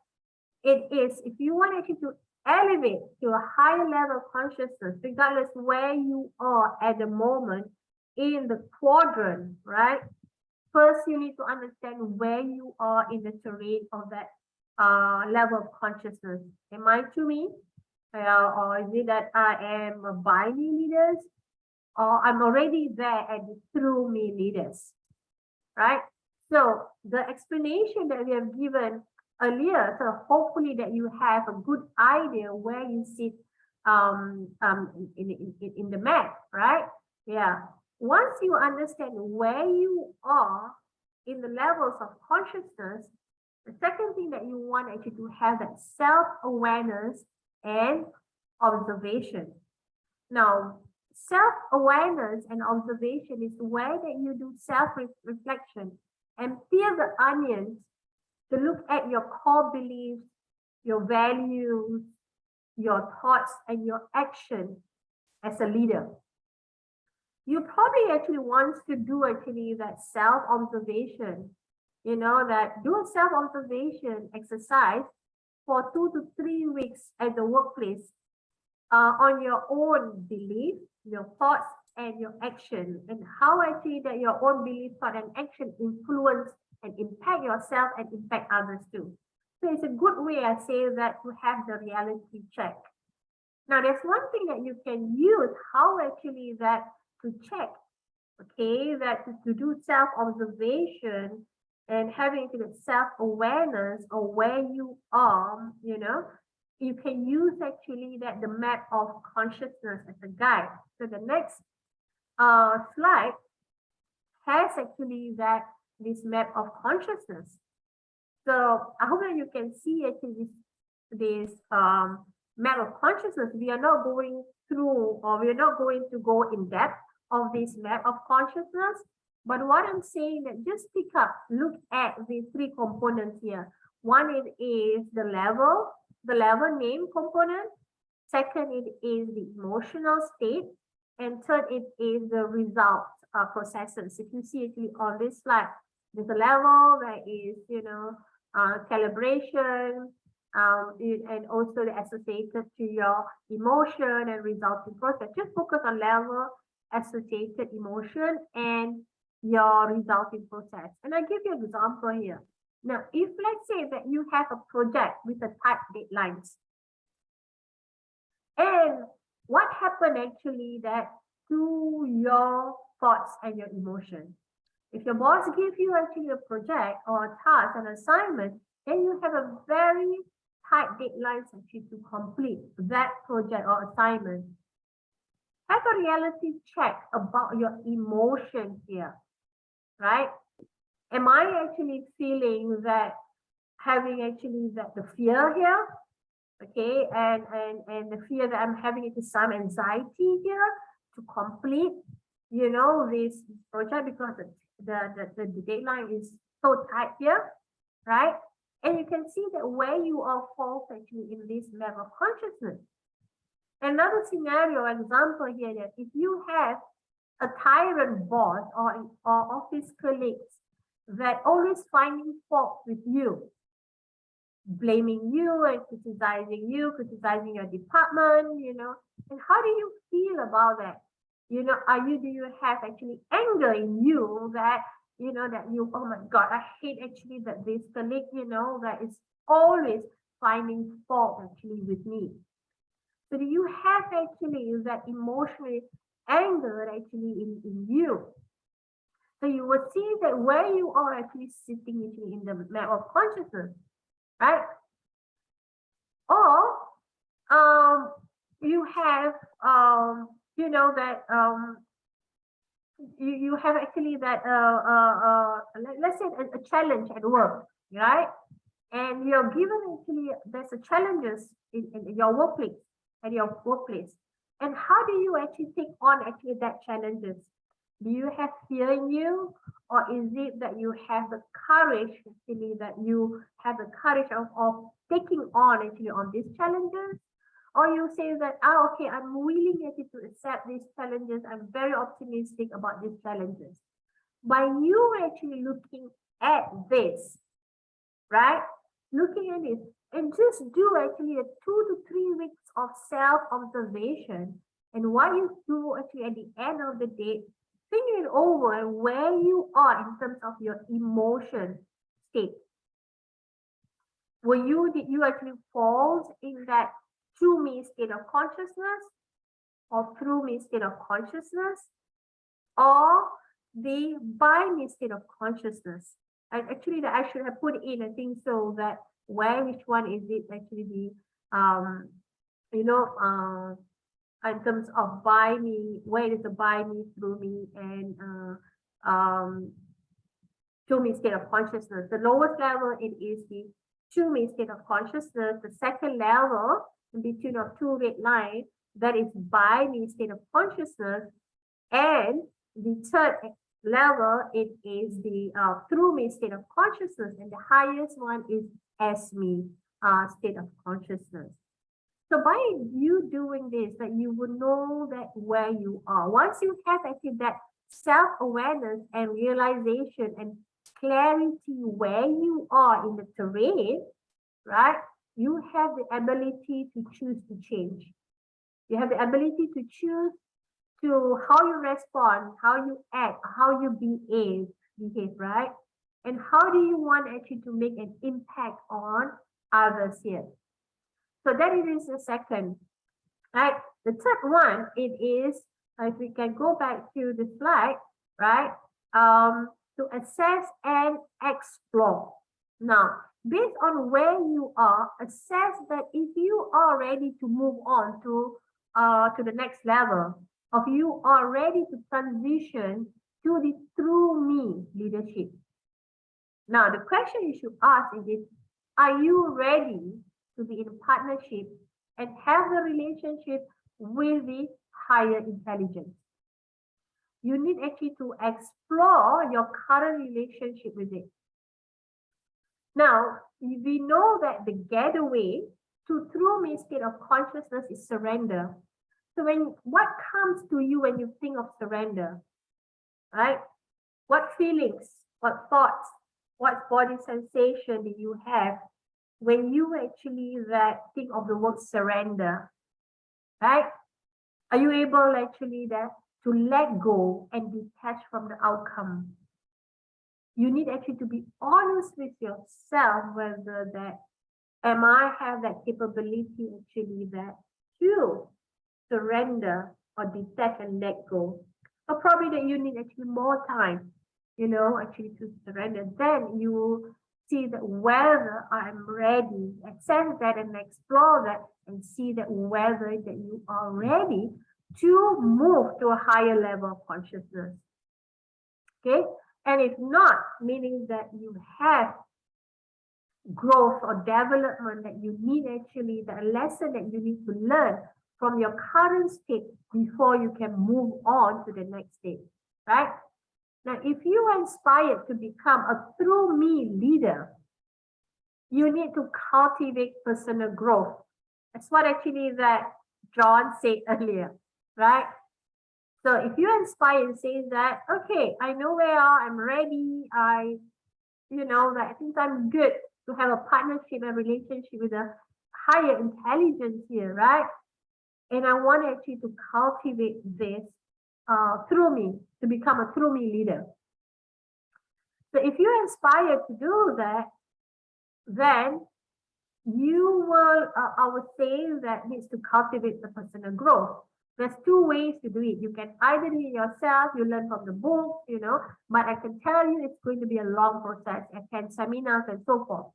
it is, if you want actually to elevate to a higher level of consciousness, regardless where you are at the moment in the quadrant, right? First, you need to understand where you are in the terrain of that level of consciousness. Am I To Me? Or is it that I am by me leaders, or I'm already there and through me leaders, right? So the explanation that we have given earlier, so hopefully that you have a good idea where you sit in the map, right? Yeah. Once you understand where you are in the levels of consciousness, the second thing that you want actually to have that self-awareness and observation. Now, self-awareness and observation is the way that you do self-reflection and peel the onions to look at your core beliefs, your values, your thoughts, and your action as a leader. You probably actually want to do actually that self-observation, that do a self-observation exercise for 2 to 3 weeks at the workplace on your own belief, your thoughts, and your action, and how actually that your own belief, thought, and action influence and impact yourself and impact others too. So it's a good way, I say, that to have the reality check. Now, there's one thing that you can use, how actually that to check, okay, that to do self-observation and having self-awareness of where you are, you can use actually that the map of consciousness as a guide. So the next slide has actually this map of consciousness. So I hope that you can see actually this map of consciousness. We are not going through, or we are not going to go in depth of this map of consciousness. But what I'm saying that just pick up, look at the 3 components here. One is the level name component. Second, it is the emotional state. And third, it is the result processes. If you see it on this slide, there's a level that is, calibration, and also associated to your emotion and resulting process. Just focus on level, associated emotion, and your resulting process. And I give you an example here. Now, if let's say that you have a project with a tight deadlines, and what happened actually that to your thoughts and your emotion? If your boss gives you actually a project or a task, an assignment, then you have a very tight deadlines actually to complete that project or assignment. Have a reality check about your emotion here, right? Am I actually feeling that, having actually the fear here, okay, and the fear that I'm having it is some anxiety here to complete, this project because the deadline is so tight here, right? And you can see that where you are falls actually in this map of consciousness. Another scenario example here that if you have a tyrant boss or office colleagues that always finding fault with you, blaming you and criticizing your department, and how do you feel about that? Do you have actually anger in you that, oh my God, I hate actually that this colleague, that is always finding fault actually with me. So do you have actually that emotional anger actually in you? So you will see that where you are actually sitting actually in the map of consciousness, right? Or you have you have actually that let's say a challenge at work, right? And you're given actually there's a challenges in your workplace, and how do you actually take on actually that challenges? Do you have fear in you, or is it that you have the courage actually, that you have the courage of taking on actually on these challenges? Or you say that, okay, I'm willing actually to accept these challenges. I'm very optimistic about these challenges. By you actually looking at this, right? Looking at it, and just do actually a 2 to 3 weeks of self-observation. And what you do actually at the end of the day, thinking over where you are in terms of your emotion state. Did you actually fall in that to me state of consciousness or through me state of consciousness or the by me state of consciousness. And actually that I should have put in, I think so, that where which one is it actually the in terms of by me, where is the by me, through me, and to me state of consciousness. The lowest level, it is the to me state of consciousness. The second level, in between of two red lines, that is by me state of consciousness. And the third level, it is the through me state of consciousness. And the highest one is as me state of consciousness. So by you doing this, that you will know that where you are. Once you have actually that self-awareness and realization and clarity where you are in the terrain, right? You have the ability to choose to change. You have the ability to choose to how you respond, how you act, how you behave, right? And how do you want actually to make an impact on others here? So that it is the second, right? The third one, it is, if we can go back to the slide, right? To assess and explore. Now, based on where you are, assess that if you are ready to move on to the next level, or you are ready to transition to the through me leadership. Now, the question you should ask is, are you ready to be in partnership and have the relationship with the higher intelligence? You need actually to explore your current relationship with it. Now, we know that the getaway to through me state of consciousness is surrender. So what comes to you when you think of surrender, right? What feelings, what thoughts, what body sensation do you have when you actually think of the word surrender, right? Are you able actually to let go and detach from the outcome? You need actually to be honest with yourself whether am I have that capability actually to surrender or detach and let go. Or probably that you need actually more time, actually to surrender. Then you see that whether I'm ready, assess that and explore that and see that whether that you are ready to move to a higher level of consciousness. Okay, and if not, meaning that you have growth or development that you need actually, the lesson that you need to learn from your current state before you can move on to the next state, right? Now, if you are inspired to become a through me leader, you need to cultivate personal growth. That's what actually that John said earlier, right? So if you're inspired and say that, okay, I know where I'm ready, I think I'm good to have a partnership and relationship with a higher intelligence here, right? And I want actually to cultivate this through me, to become a through me leader. So if you're inspired to do that, then you will, I would say that needs to cultivate the personal growth. There's two ways to do it. You can either do it yourself, you learn from the book, but I can tell you it's going to be a long process, attend seminars and so forth.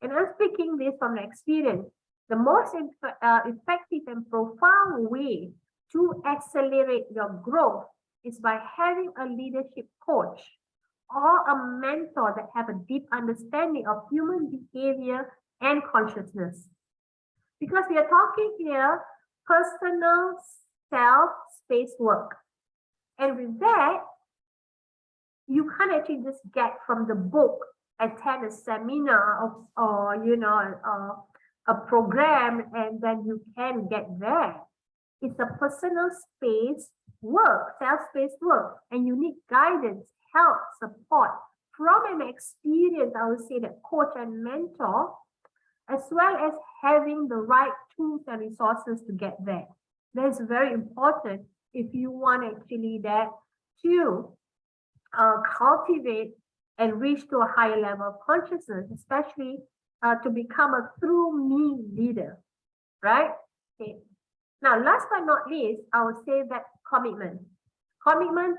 And I'm speaking this from experience. The most effective and profound way to accelerate your growth is by having a leadership coach or a mentor that have a deep understanding of human behavior and consciousness. Because we are talking here personal self-space work. And with that, you can't actually just get from the book, attend a seminar or a program, and then you can get there. It's a personal space work, self-space work, and you need guidance, help, support from an experienced, I would say, that coach and mentor, as well as having the right tools and resources to get there. That's very important if you want actually to cultivate and reach to a higher level of consciousness, especially to become a through me leader, right? Okay. Now, last but not least, I would say that commitment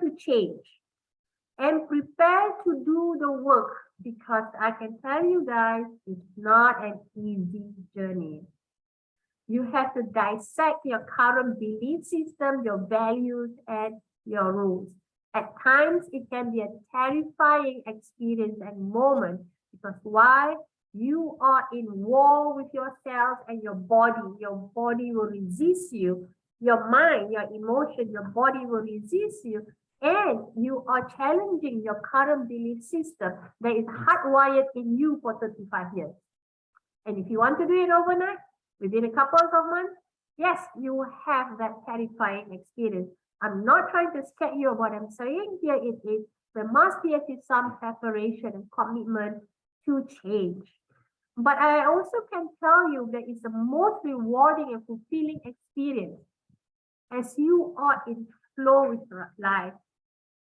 to change, and prepare to do the work, because I can tell you guys, it's not an easy journey. You have to dissect your current belief system, your values, and your rules. At times, it can be a terrifying experience and moment, because why? You are in war with yourself and your body. Your body will resist you. Your mind, your emotion, your body will resist you. And you are challenging your current belief system that is hardwired in you for 35 years. And if you want to do it overnight, within a couple of months, yes, you will have that terrifying experience. I'm not trying to scare you. What I'm saying here is there must be some preparation and commitment to change. But I also can tell you that it's the most rewarding and fulfilling experience as you are in flow with life.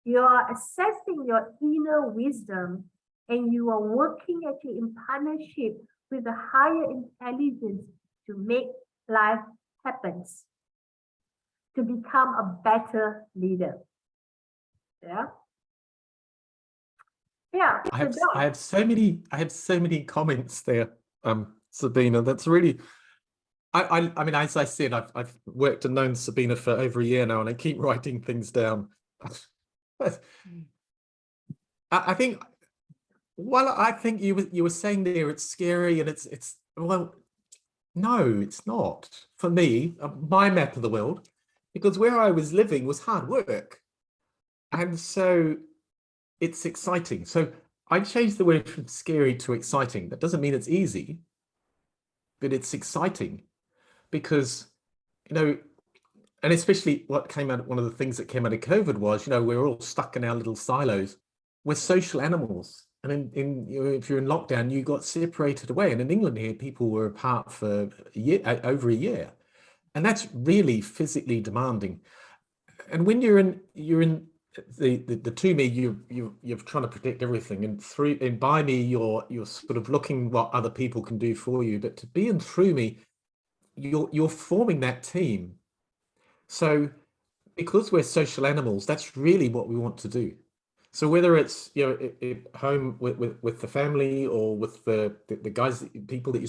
You are assessing your inner wisdom, and you are working actually in partnership with the higher intelligence to make life happen, to become a better leader. Yeah. Yeah. I have so many comments there, Sabina. That's really, I mean, as I said, I've worked and known Sabina for over a year now, and I keep writing things down. I think, well, I think you were saying there it's scary, and it's well, no, it's not for me. My map of the world, because where I was living was hard work, and so it's exciting. So I changed the word from scary to exciting. That doesn't mean it's easy, but it's exciting, because, you know, and especially what came out, one of the things that came out of COVID was, you know, we're all stuck in our little silos. We're social animals. And if you're in lockdown, you got separated away. And in England here, people were apart for a year, over a year. And that's really physically demanding. And when you're in the to me, you're trying to protect everything, and by me, you're sort of looking what other people can do for you. But to be in through me, you're forming that team. So because we're social animals, that's really what we want to do. So whether it's, you know, at home with the family, or with the guys, people that you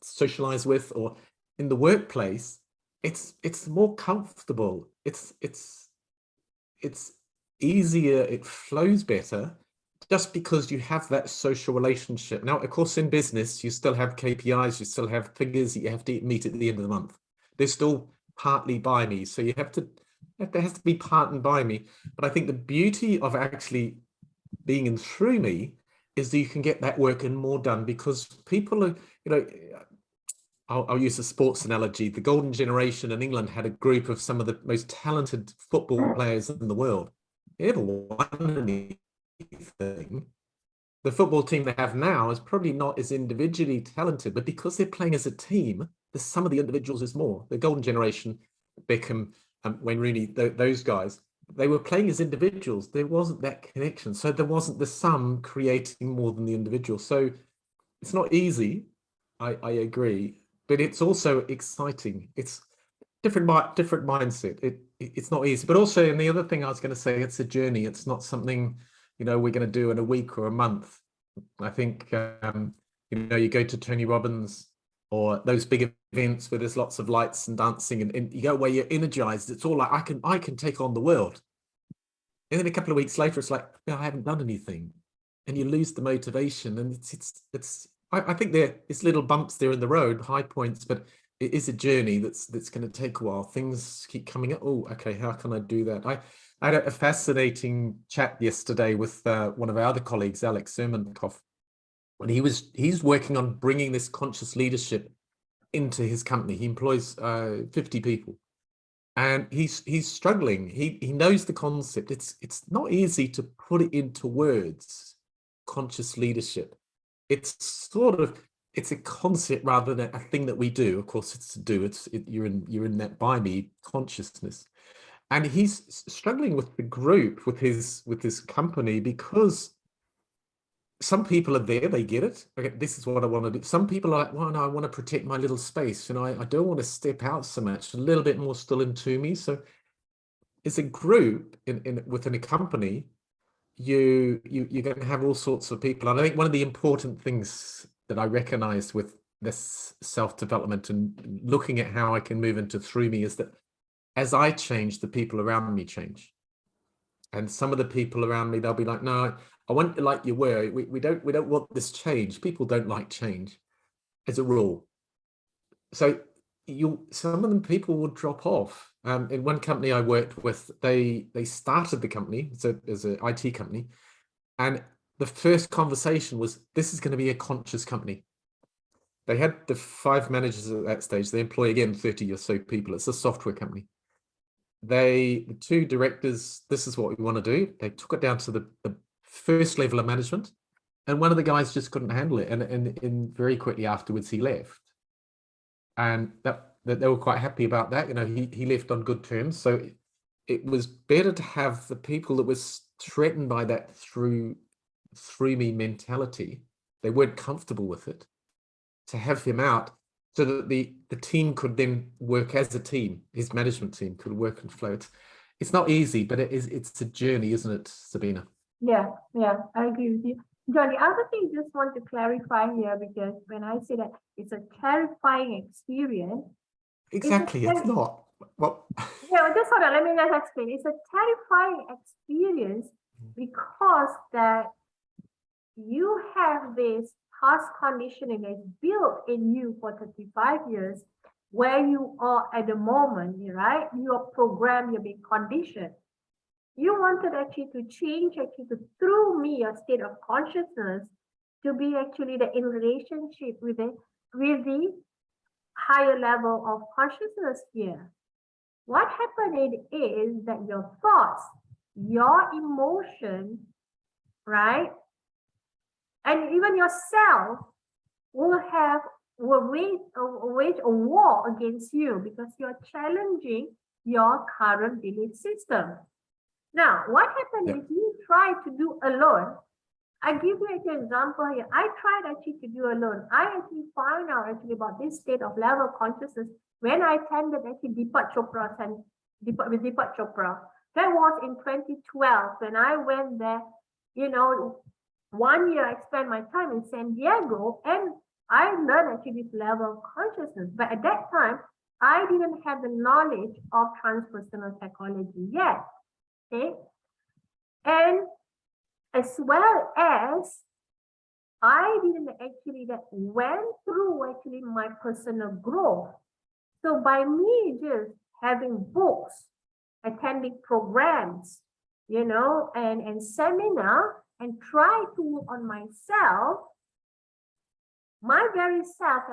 socialize with, or in the workplace, it's more comfortable. It's easier. It flows better, just because you have that social relationship. Now, of course, in business, you still have KPIs, you still have figures that you have to meet at the end of the month. They're still partly by me, so there has to be part and by me. But I think the beauty of actually being in through me is that you can get that work and more done, because people are, you know, I'll use a sports analogy. The golden generation in England had a group of some of the most talented football players in the world. They never won anything. The football team they have now is probably not as individually talented, but because they're playing as a team, the sum of the individuals is more. The golden generation, Beckham, Wayne Rooney, those guys, they were playing as individuals. There wasn't that connection. So there wasn't the sum creating more than the individual. So it's not easy. I agree, but it's also exciting. It's different mindset. It's not easy, but also, and the other thing I was going to say, it's a journey. It's not something, you know, we're going to do in a week or a month. I think, you know, you go to Tony Robbins or those big events where there's lots of lights and dancing, and you go where you're energized. It's all like, I can take on the world. And then a couple of weeks later, it's like, no, I haven't done anything. And you lose the motivation. And I think there's little bumps there in the road, high points, but it is a journey that's going to take a while. Things keep coming up. Oh, okay, how can I do that? I had a fascinating chat yesterday with one of our other colleagues, Alex Sermonkoff, and he's working on bringing this conscious leadership into his company. He employs 50 people, and he's struggling. He knows the concept. It's not easy to put it into words. Conscious leadership. It's a concept rather than a thing that we do. Of course, it's to do. You're in that by me consciousness, and he's struggling with the group, with his company, because some people are there, they get it. Okay, this is what I want to do. Some people are like, well, no, I want to protect my little space. I don't want to step out so much, a little bit more still into me. So as a group within a company, you're going to have all sorts of people. And I think one of the important things that I recognize with this self-development and looking at how I can move into through me is that as I change, the people around me change. And some of the people around me, they'll be like, no, I want it like you were. We don't want this change. People don't like change as a rule. So some of them people will drop off. In one company I worked with, they started the company as an IT company, and the first conversation was, this is going to be a conscious company. They had the 5 managers at that stage. They employ again 30 or so people. It's a software company. The 2 directors, this is what we want to do. They took it down to the first level of management, and one of the guys just couldn't handle it, and very quickly afterwards he left. And that they were quite happy about that. He left on good terms. So it was better to have the people that was threatened by that through me mentality. They weren't comfortable with it, to have him out so that the team could then work as a team. His management team could work and flow. It's not easy, but it's a journey, isn't it, Sabina? Yeah, I agree with you. John, the other thing I just want to clarify here, because when I say that it's a terrifying experience. Exactly, it's not. Well, yeah, just hold on, let me just explain. It's a terrifying experience because that you have this past conditioning that's built in you for 35 years, where you are at the moment, right? You are programmed, you're being conditioned. You wanted actually to change through me, your state of consciousness, to be actually in relationship with the higher level of consciousness here. What happened is that your thoughts, your emotion, right, and even yourself will wage a war against you, because you're challenging your current belief system. Now, what happens if you try to do alone? I give you an example here. I tried actually to do alone. I actually found out about this state of level of consciousness when I attended Deepak Chopra with Deepak Chopra. That was in 2012 when I went there. 1 year I spent my time in San Diego, and I learned this level of consciousness. But at that time, I didn't have the knowledge of transpersonal psychology yet. Okay, and as well as I didn't went through my personal growth. So by me just having books, attending programs, and seminar, and try to work on myself, my very self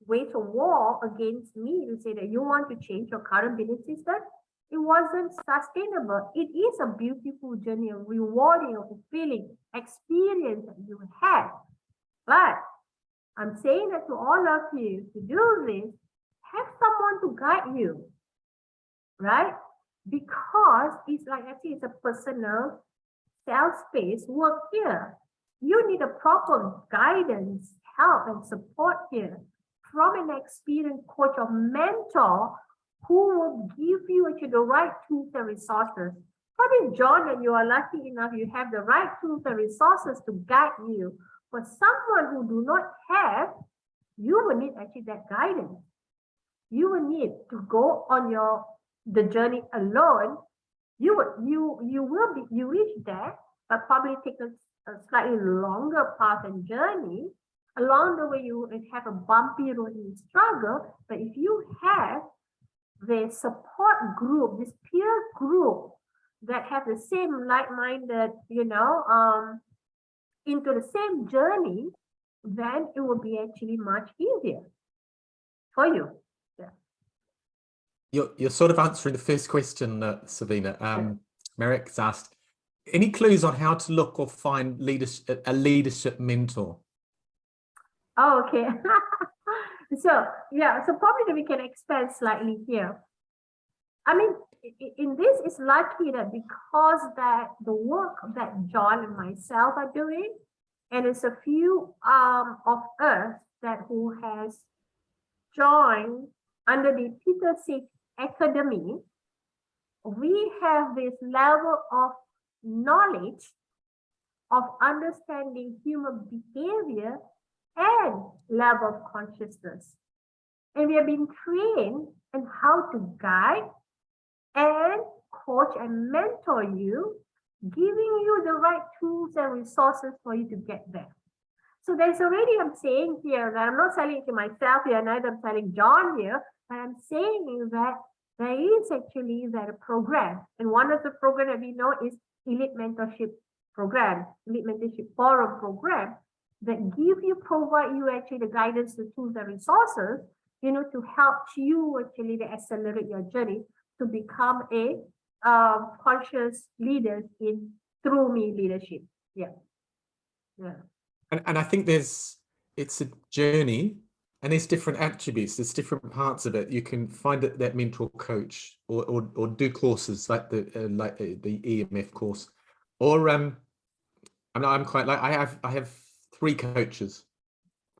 wage a war against me to say that you want to change your current belief system. It wasn't sustainable. It is a beautiful journey, a rewarding, a fulfilling experience that you have. But I'm saying that to all of you, to do this, have someone to guide you, right? Because it's like it's a personal self-space work here. You need a proper guidance, help, and support here from an experienced coach or mentor who will give you the right tools and resources. Probably, John, and you are lucky enough, you have the right tools and resources to guide you. For someone who do not have, you will need that guidance. You will need to go on the journey alone. You reach there, but probably take a slightly longer path and journey. Along the way, you will have a bumpy road and struggle. But if you have the support group, this peer group that have the same like-minded, into the same journey, then it will be much easier for you. Yeah. You're sort of answering the first question, Sabina. Marek's asked, any clues on how to look or find a leadership mentor? Oh, okay. So probably we can expand slightly here. I mean, in this, it's lucky that because that the work that John and myself are doing, And it's a few of us that who has joined under the Peter Sich Academy. We have this level of knowledge of understanding human behavior and level of consciousness. And we have been trained in how to guide and coach and mentor you, giving you the right tools and resources for you to get there. So there's already, I'm saying here that I'm not selling it to myself here, neither I'm selling John here, but I'm saying that there is actually that program. And one of the programs that we know is Elite Mentorship Program, Elite Mentorship Forum Program, that provide you actually the guidance, the tools, the resources, to help you actually to accelerate your journey to become a conscious leader in Through Me leadership. Yeah. And I think it's a journey, and there's different attributes, there's different parts of it. You can find that mentor coach or do courses like the EMF course, or I'm quite like I have 3 coaches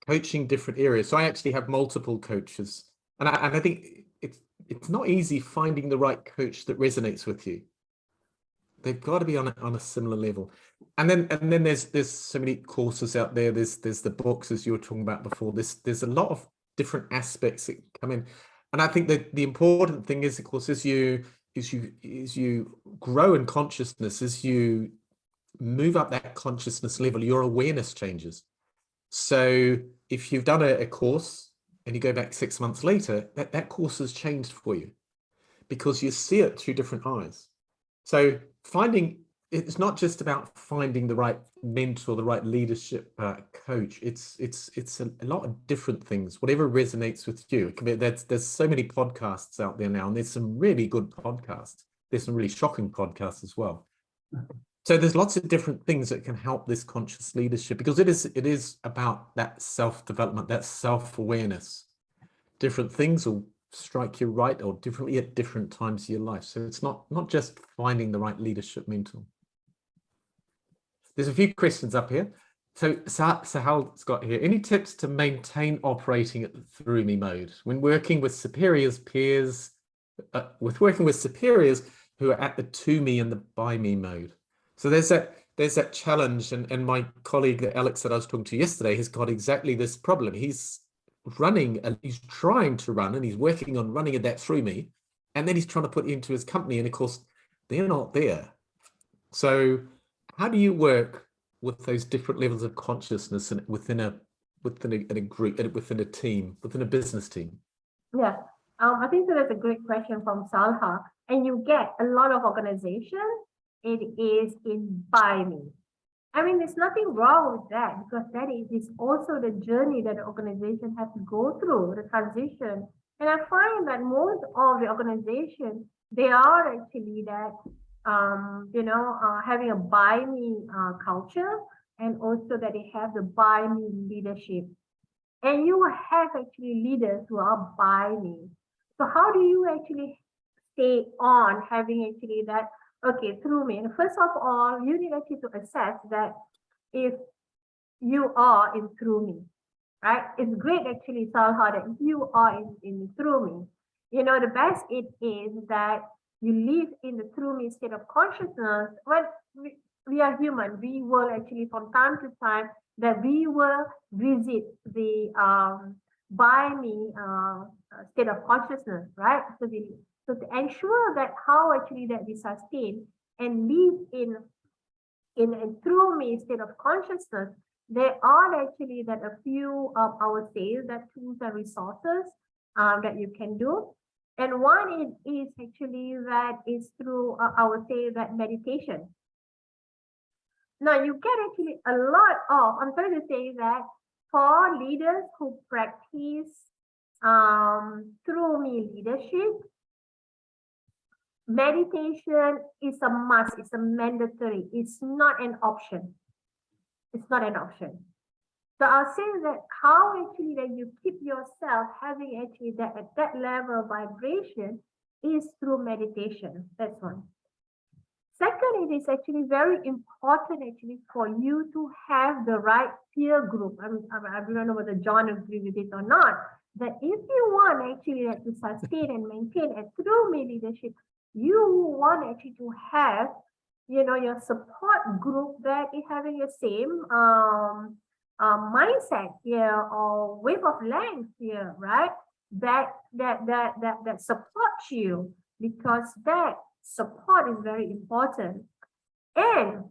coaching different areas. So I actually have multiple coaches, and I think it's not easy finding the right coach that resonates with you. They've got to be on a similar level. And then there's so many courses out there. There's the books, as you were talking about before. There's a lot of different aspects that come in. And I think that the important thing is, of course, as you grow in consciousness, as you move up that consciousness level, your awareness changes. So if you've done a course and you go back 6 months later, that course has changed for you because you see it through different eyes. So it's not just about finding the right mentor, the right leadership coach. It's a lot of different things, whatever resonates with you. There's so many podcasts out there now, and there's some really good podcasts. There's some really shocking podcasts as well. So there's lots of different things that can help this conscious leadership, because it is about that self-development, that self-awareness. Different things will strike you right or differently at different times of your life. So it's not just finding the right leadership mentor. There's a few questions up here. So Sahal's got here, any tips to maintain operating at the Through Me mode when working with superiors, peers, working with superiors who are at the To Me and the By Me mode? So there's that challenge, and my colleague Alex that I was talking to yesterday has got exactly this problem. He's trying to run, and he's working on running that Through Me, and then he's trying to put it into his company, and of course they're not there. So how do you work with those different levels of consciousness and within a group, within a team, within a business team? Yeah, I think that's a great question from Salha, and you get a lot of organizations. It is in By Me. I mean, there's nothing wrong with that, because that is also the journey that the organization has to go through, the transition. And I find that most of the organizations, they are actually that, having a By Me culture, and also that they have the By Me leadership. And you have actually leaders who are By Me. So how do you actually stay on having actually that, okay, Through Me? And first of all, you need actually to assess that if you are in Through Me, right? It's great actually, Salha, that if you are in Through Me, the best it is that you live in the Through Me state of consciousness. When we are human, we will actually from time to time that we will visit the By Me state of consciousness, right? So to ensure that how actually that we sustain and live in Through Me state of consciousness, there are actually that a few of our sales, that tools and resources that you can do. And one is actually that is through our say that meditation. Now you get actually a lot of, I'm trying to say that for leaders who practice Through Me leadership, meditation is a must, it's a mandatory, it's not an option. It's not an option. So I'll say that how actually that you keep yourself having actually that at that level of vibration is through meditation. That's one. Second, it is actually very important actually for you to have the right peer group. I don't know whether John agrees with it or not, that if you want actually to sustain and maintain a true me leadership, you want actually to have, your support group that is having the same mindset here or wave of length here, right? That supports you, because that support is very important. And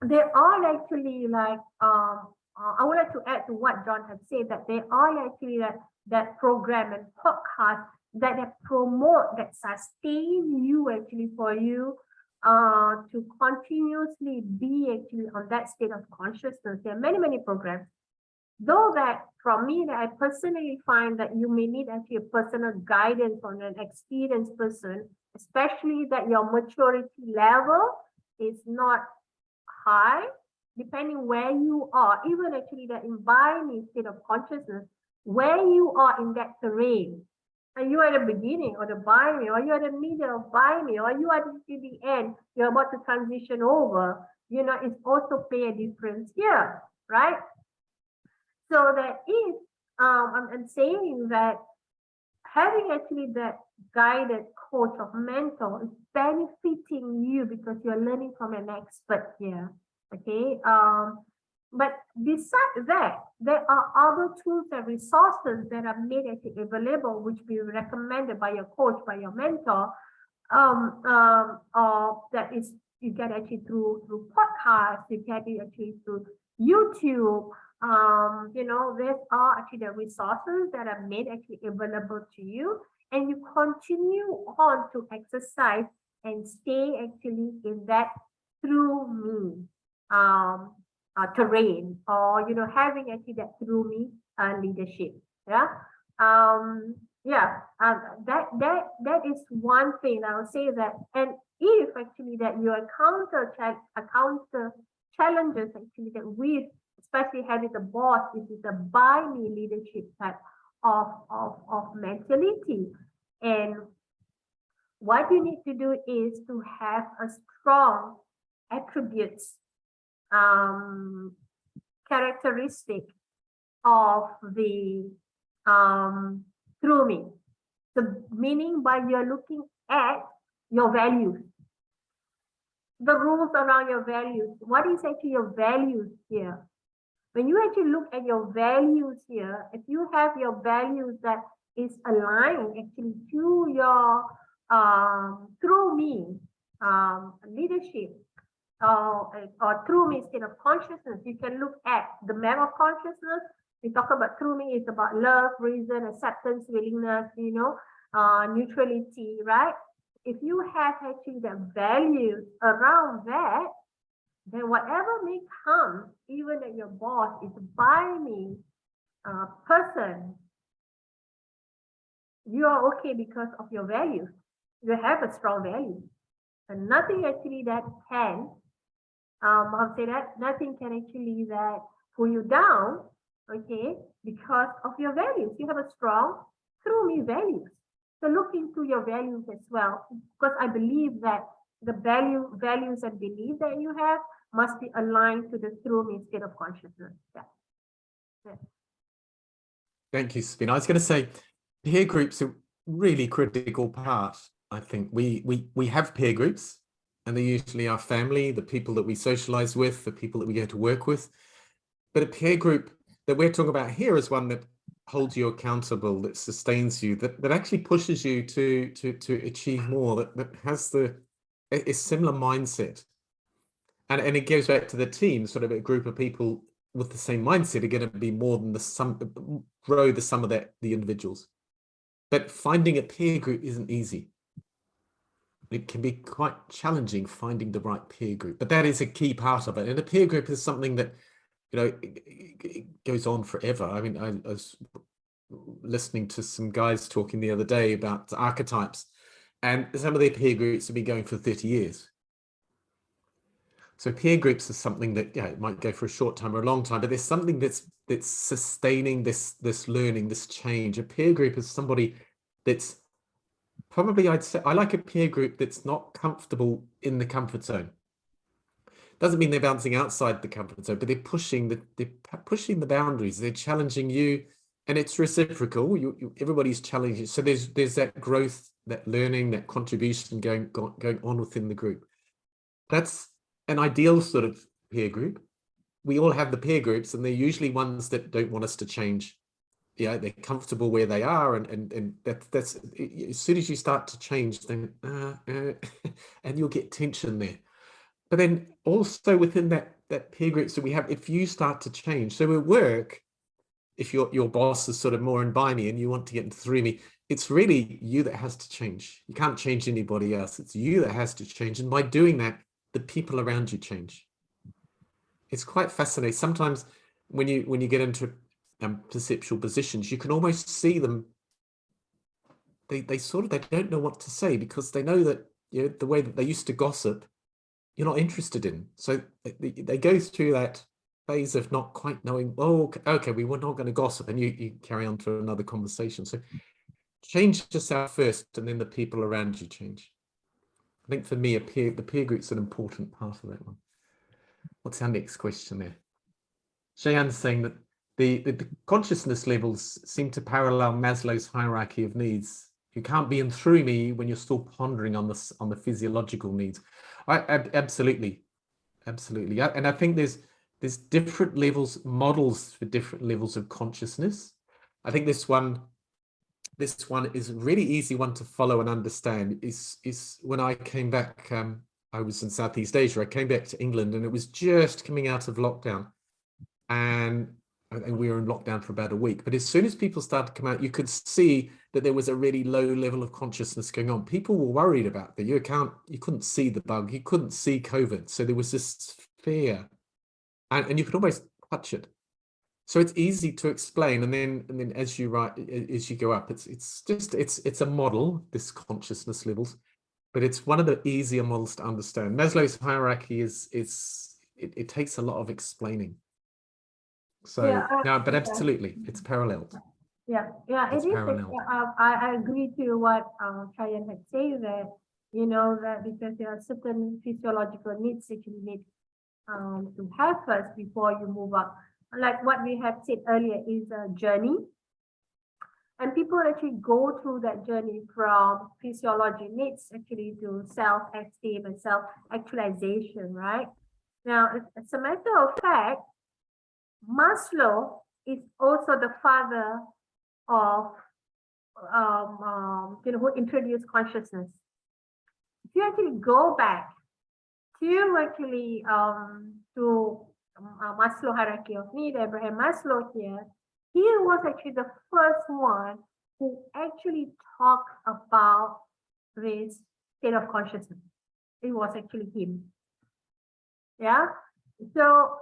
there are actually like I would like to add to what John had said, that there are actually that program and podcast that promote, that sustain you actually for you to continuously be actually on that state of consciousness. There are many programs. Though that from me, that I personally find that you may need actually a personal guidance on an experienced person, especially that your maturity level is not high, depending where you are, even actually that environment state of consciousness, where you are in that terrain. Are you at the beginning or the binary, or you at the middle of binary, or you at the end, you're about to transition over, it's also play a difference here, right? So that is, I'm saying that having actually that guided coach or mentor is benefiting you because you're learning from an expert here. Okay. But besides that, there are other tools and resources that are made actually available, which be recommended by your coach, by your mentor. That is, you get actually through podcasts, you get it actually through YouTube. There are actually the resources that are made actually available to you, and you continue on to exercise and stay actually in that through me terrain, or having actually that through me leadership. That is one thing I will say that. And if actually that you encounter challenges actually that with, especially having the boss, this is a by me leadership type of mentality. And what you need to do is to have a strong attributes, characteristic of the through me. The meaning by you're looking at your values, the rules around your values. What is actually your values here? When you actually look at your values here, if you have your values that is aligned actually to your through me leadership, or through me state of consciousness, you can look at the map of consciousness. We talk about through me, it's about love, reason, acceptance, willingness, neutrality, right? If you have actually the values around that, then whatever may come, even that your boss is by me person, you are okay because of your values. You have a strong value, and nothing actually that can, I'll say that nothing can actually that pull you down, okay, because of your values. You have a strong through me values. So look into your values as well, because I believe that the values and beliefs that you have must be aligned to the through me state of consciousness. Yeah. Thank you, Sabine. I was going to say, peer groups are really critical part. I think we have peer groups, and they're usually our family, the people that we socialize with, the people that we go to work with. But a peer group that we're talking about here is one that holds you accountable, that sustains you, that actually pushes you to achieve more, that has a similar mindset. And it goes back to the team, sort of a group of people with the same mindset are going to be more than the sum, grow the sum of the individuals. But finding a peer group isn't easy. It can be quite challenging finding the right peer group, but that is a key part of it. And a peer group is something that, it goes on forever. I mean, I was listening to some guys talking the other day about archetypes, and some of their peer groups have been going for 30 years. So peer groups are something that, it might go for a short time or a long time, but there's something that's sustaining this learning, this change. A peer group is somebody that's probably I'd say I like a peer group that's not comfortable in the comfort zone. Doesn't mean they're bouncing outside the comfort zone, but they're pushing the boundaries. They're challenging you, and it's reciprocal. Everybody's challenging. So there's that growth, that learning, that contribution going on within the group. That's an ideal sort of peer group. We all have the peer groups, and they're usually ones that don't want us to change. Yeah, they're comfortable where they are, and that's as soon as you start to change, then and you'll get tension there. But then also within that peer groups that we have, if you start to change, so at work, if your boss is sort of more in by me and you want to get through me, it's really you that has to change. You can't change anybody else. It's you that has to change. And by doing that, the people around you change. It's quite fascinating. Sometimes when you get into perceptual positions, you can almost see them. They don't know what to say, because they know that, you know, the way that they used to gossip, you're not interested in. So they go through that phase of not quite knowing, oh, okay, we were not going to gossip, and you carry on to another conversation. So change yourself first, and then the people around you change. I think for me, the peer group's an important part of that one. What's our next question there? Shayan's saying that the consciousness levels seem to parallel Maslow's hierarchy of needs. You can't be in through me when you're still pondering on the physiological needs. Absolutely. And I think there's different levels, models for different levels of consciousness. I think this one is a really easy one to follow and understand. Is when I came back, I was in Southeast Asia. I came back to England, and it was just coming out of lockdown, and we were in lockdown for about a week. But as soon as people started to come out, you could see that there was a really low level of consciousness going on. People were worried about that. You couldn't see the bug, you couldn't see COVID. So there was this fear, and you could almost touch it. So it's easy to explain. And then as you go up, it's a model, this consciousness levels, but it's one of the easier models to understand. Maslow's hierarchy it takes a lot of explaining. So Yeah, but absolutely, it's paralleled. Yeah, It's it is. paralleled. I agree to what Chayan had said, that, you know, that because there are certain physiological needs that you need to have first before you move up. Like what we have said earlier is a journey. And people actually go through that journey from physiology needs actually to self-esteem and self-actualization, right? Now, as a matter of fact, Maslow is also the father of who introduced consciousness. If you actually go back to actually to Maslow hierarchy of need, Abraham Maslow here, he was actually the first one who actually talked about this state of consciousness. It was actually him. Yeah. So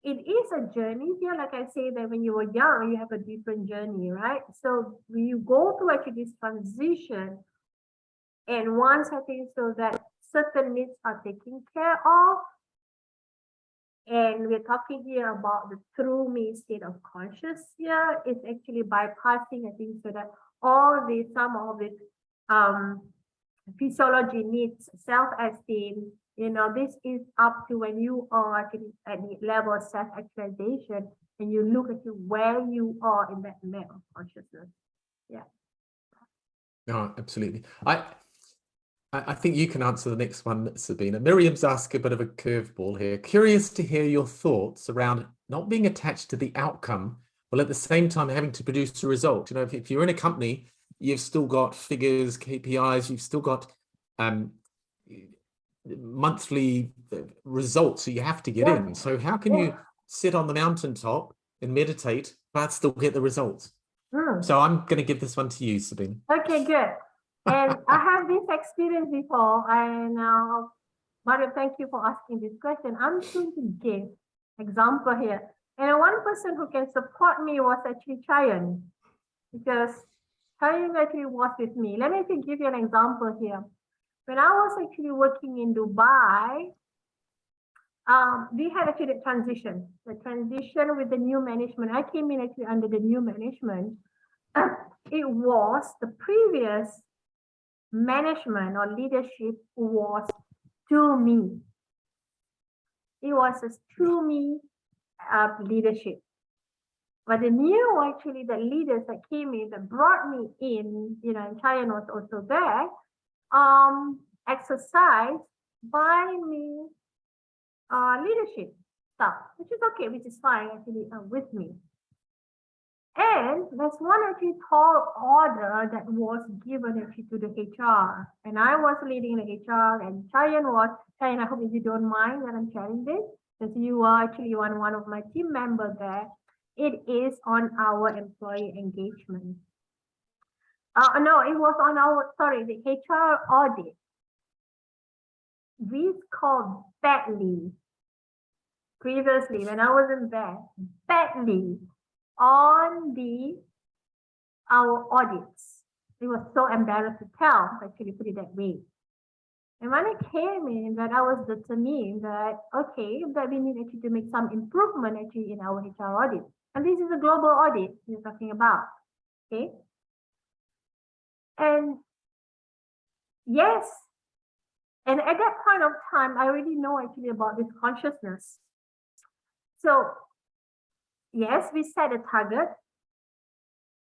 it is a journey here. Like I say, that when you were young, you have a different journey, right? So when you go through actually this transition, and once I think so that certain needs are taken care of, and we're talking here about the through me state of conscious here, it's actually bypassing, I think, so that some of the physiology needs, self-esteem, you know, this is up to when you are at the level of self-actualization, and you look at where you are in that map of consciousness. Yeah. No, absolutely. I think you can answer the next one, Sabina. Miriam's asked a bit of a curveball here. Curious to hear your thoughts around not being attached to the outcome, while at the same time having to produce a result. You know, if you're in a company, you've still got figures, KPIs, you've still got monthly results that you have to get in. So how can you sit on the mountaintop and meditate but still get the results? So I'm going to give this one to you, Sabina. Okay, good. And I have this experience before, and Mario, thank you for asking this question. I'm going to give example here. And one person who can support me was actually Chayan, because Chayan actually was with me. Let me give you an example here. When I was actually working in Dubai, we had actually the transition with the new management. I came in actually under the new management. It was the previous management or leadership was to me. It was a to me leadership. But the new, actually, the leaders that came in, that brought me in, and Chayan was also there, exercised by me leadership stuff, which is okay, which is fine actually with me. And there's one actually tall order that was given actually to the HR, and I was leading the HR, and Chayan, I hope you don't mind that I'm sharing this, because you are actually one of my team members there. It is on our employee engagement. No, it was on the HR audit. We called badly previously when I wasn't there, badly on our audits. It was so embarrassed to tell, actually put it that way. And when it came in, that I was determined that, okay, that we need actually to make some improvement actually in our HR audit. And this is a global audit we're talking about, okay? And yes, and at that point of time, I already know actually about this consciousness. So yes, we set a target,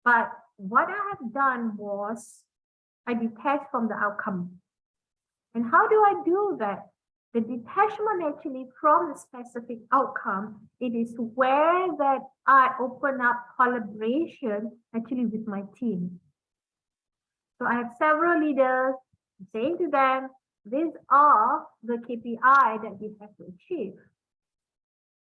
but what I have done was I detached from the outcome. And how do I do that? The detachment actually from the specific outcome, it is where that I open up collaboration actually with my team. So I have several leaders saying to them, these are the KPI that we have to achieve.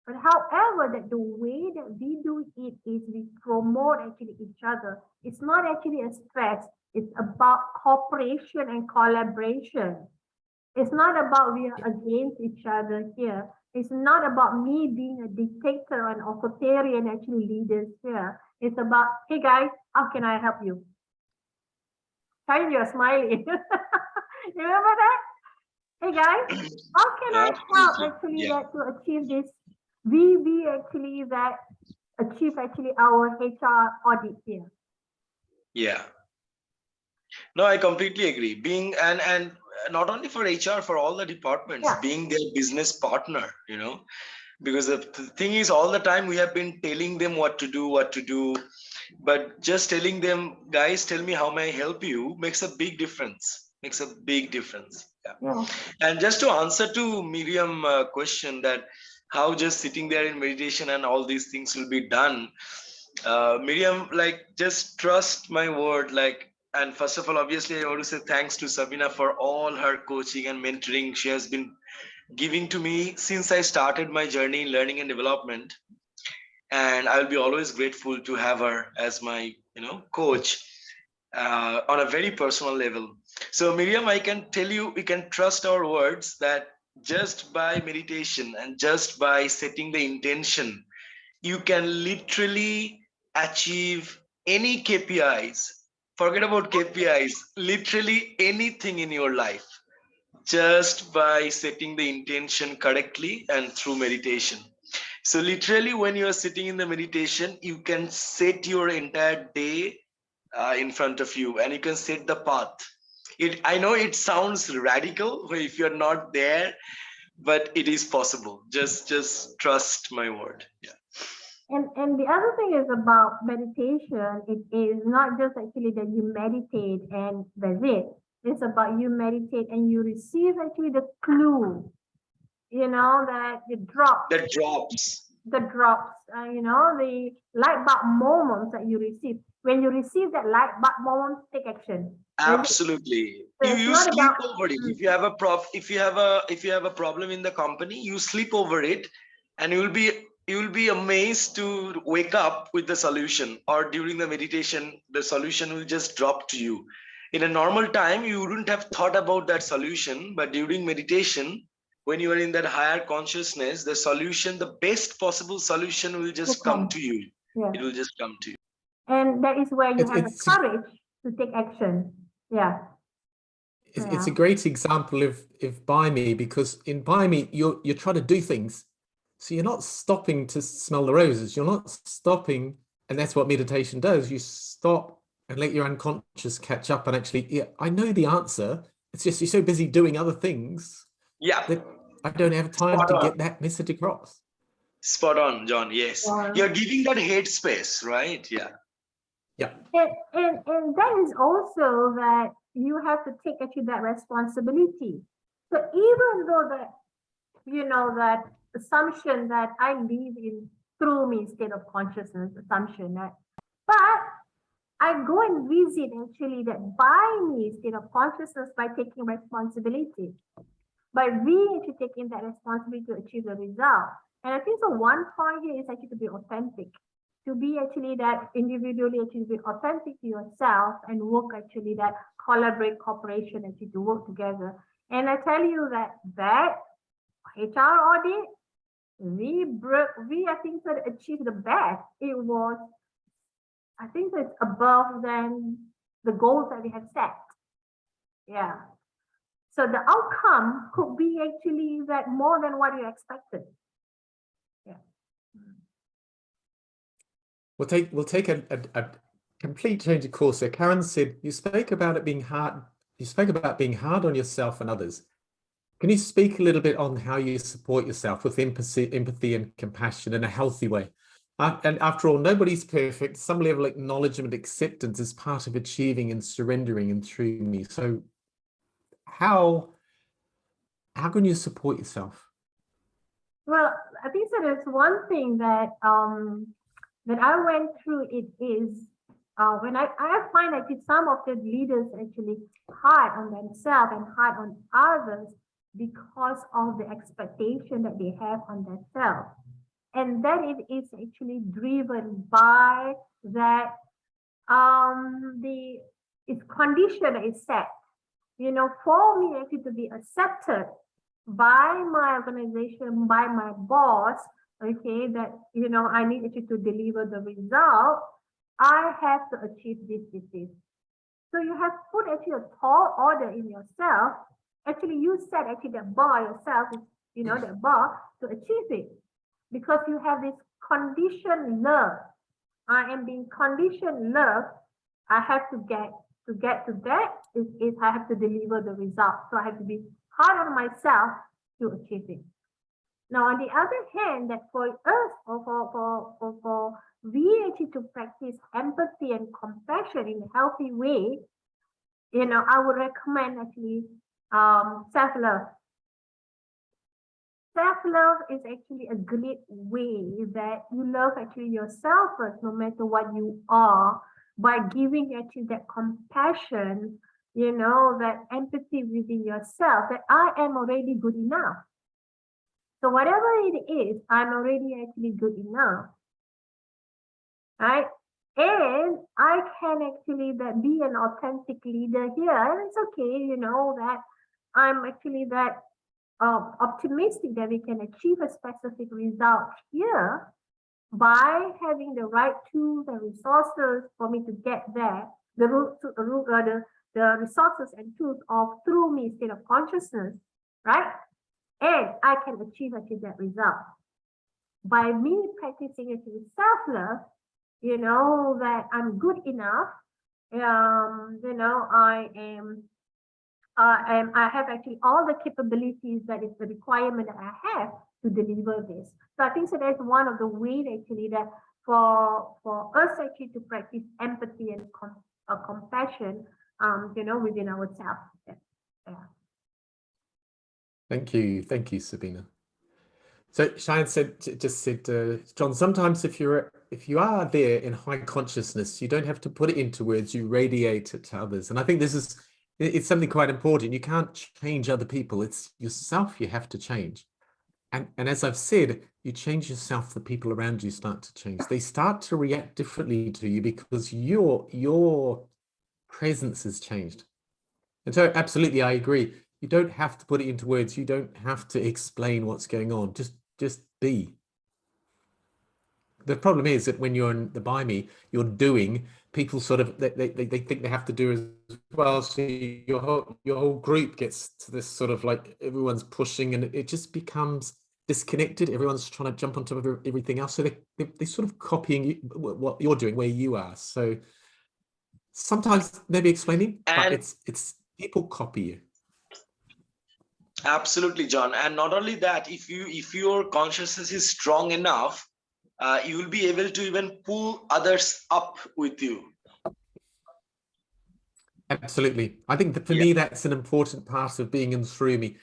But however, that the way that we do it is we promote actually each other. It's not actually a stress. It's about cooperation and collaboration. It's not about we are against each other here. It's not about me being a dictator and authoritarian actually leaders here. It's about, hey guys, how can I help you? Chayan, you're smiling. You remember that? Hey guys, how can I help actually that to achieve this? We actually that achieve actually our HR audit here. Yeah. No, I completely agree. Being and not only for HR, for all the departments, being their business partner, because the thing is, all the time we have been telling them what to do, but just telling them, guys, tell me how may I help you, makes a big difference. Yeah. And just to answer to Miriam question that how just sitting there in meditation and all these things will be done, Miriam, like, just trust my word, like. And first of all, obviously, I want to say thanks to Sabina for all her coaching and mentoring she has been giving to me since I started my journey in learning and development. And I'll be always grateful to have her as my, coach on a very personal level. So Miriam, I can tell you, we can trust our words that just by meditation and just by setting the intention, you can literally achieve any KPIs. Forget about KPIs, literally anything in your life, just by setting the intention correctly and through meditation. So literally when you are sitting in the meditation, you can set your entire day in front of you, and you can set the path. I know it sounds radical if you're not there, but it is possible. Just trust my word. Yeah. And the other thing is about meditation, it is not just actually that you meditate and that's it. It's about you meditate and you receive actually the clue, that the drops. The light bulb moments that you receive. When you receive that light bulb moment, take action. Absolutely. You sleep over it. If you have a problem in the company, you sleep over it, and you will be amazed to wake up with the solution, or during the meditation, the solution will just drop to you. In a normal time, you wouldn't have thought about that solution, but during meditation, when you are in that higher consciousness, the solution, the best possible solution will just come to you. Yeah. It will just come to you. And that is where you have the courage to take action. Yeah. It's a great example of By Me, because in By Me, you're trying to do things. So you're not stopping to smell the roses. You're not stopping. And that's what meditation does. You stop and let your unconscious catch up and actually, yeah, I know the answer. It's just you're so busy doing other things Yeah. that I don't have time Spot to on. get that message across. Spot on, John. Yes. Yeah. You're giving that head space, right? Yeah. Yeah. And that is also that you have to take actually that responsibility. So even though that, you know, that assumption that I live in through me state of consciousness assumption that, but I go and visit actually that by me state of consciousness by taking responsibility, by we actually taking that responsibility to achieve the result. And I think the one point here is actually to be authentic, to be actually that individually actually be authentic to yourself and work actually that collaborate cooperation actually to work together. And I tell you that HR audit, we I think that achieved the best. It was, I think it's above than the goals that we have set. Yeah. So the outcome could be actually that more than what you expected. Yeah. We'll take a complete change of course there. Karen said you spoke about it being hard. You spoke about being hard on yourself and others. Can you speak a little bit on how you support yourself with empathy and compassion in a healthy way? And after all, nobody's perfect. Some level of acknowledgement, acceptance is part of achieving and surrendering and through me. So how can you support yourself? Well, I think that there's one thing that that I went through. It is when I find that some of the leaders actually hard on themselves and hard on others because of the expectation that they have on themselves, and that it is actually driven by that it's condition that is set. You know, for me actually to be accepted by my organization, by my boss, okay, that, you know, I need actually to deliver the result, I have to achieve this. So you have put actually a tall order in yourself. Actually, you set actually the bar yourself, you know, the bar to achieve it. Because you have this conditioned love. I am being conditioned love. I have to get to that is I have to deliver the result. So I have to be hard on myself to achieve it. Now, on the other hand, that for us or for we actually to practice empathy and compassion in a healthy way, you know, I would recommend actually self-love. Self-love is actually a great way that you love actually yourself first, no matter what you are, by giving actually that compassion, you know, that empathy within yourself, that I am already good enough. So whatever it is, I'm already actually good enough, right? And I can actually that be an authentic leader here, and it's okay, you know, that I'm actually that optimistic that we can achieve a specific result here by having the right tools and resources for me to get there. The resources and tools of through me state of consciousness, right? And I can achieve that result by me practicing actually self-love. You know that I'm good enough. You know, I have actually all the capabilities that is the requirement that I have to deliver this. So I think so that's one of the ways actually that for us actually to practice empathy and compassion, you know, within ourselves. Yeah. Thank you, Sabina. So Cheyenne said, John, sometimes if you are there in high consciousness, you don't have to put it into words, you radiate it to others. And I think it's something quite important. You can't change other people. It's yourself you have to change. And as I've said, you change yourself, the people around you start to change. They start to react differently to you because your presence has changed. And so absolutely, I agree. You don't have to put it into words. You don't have to explain what's going on. Just be. The problem is that when you're in the by me, you're doing, people sort of, they think they have to do as well. So your whole group gets to this sort of like everyone's pushing and it just becomes disconnected. Everyone's trying to jump on top of everything else. So they're sort of copying what you're doing where you are. So Sometimes maybe explaining, but And it's people copy you. absolutely, John. And not only that, if your consciousness is strong enough, you will be able to even pull others up with you. Absolutely. I think that for Yeah. me, that's an important part of being in Through Me.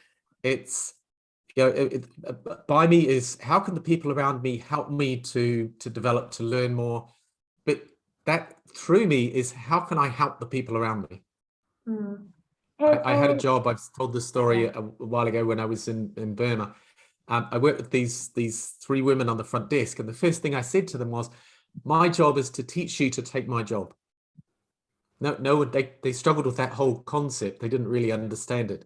It's, you know, by me is how can the people around me help me to develop, to learn more. But that Through Me is how can I help the people around me? Mm. I had a And job, I've told this story a while ago when I was in Burma. I worked with these 3 women on the front desk, and the first thing I said to them was, my job is to teach you to take my job. No, they struggled with that whole concept. They didn't really understand it.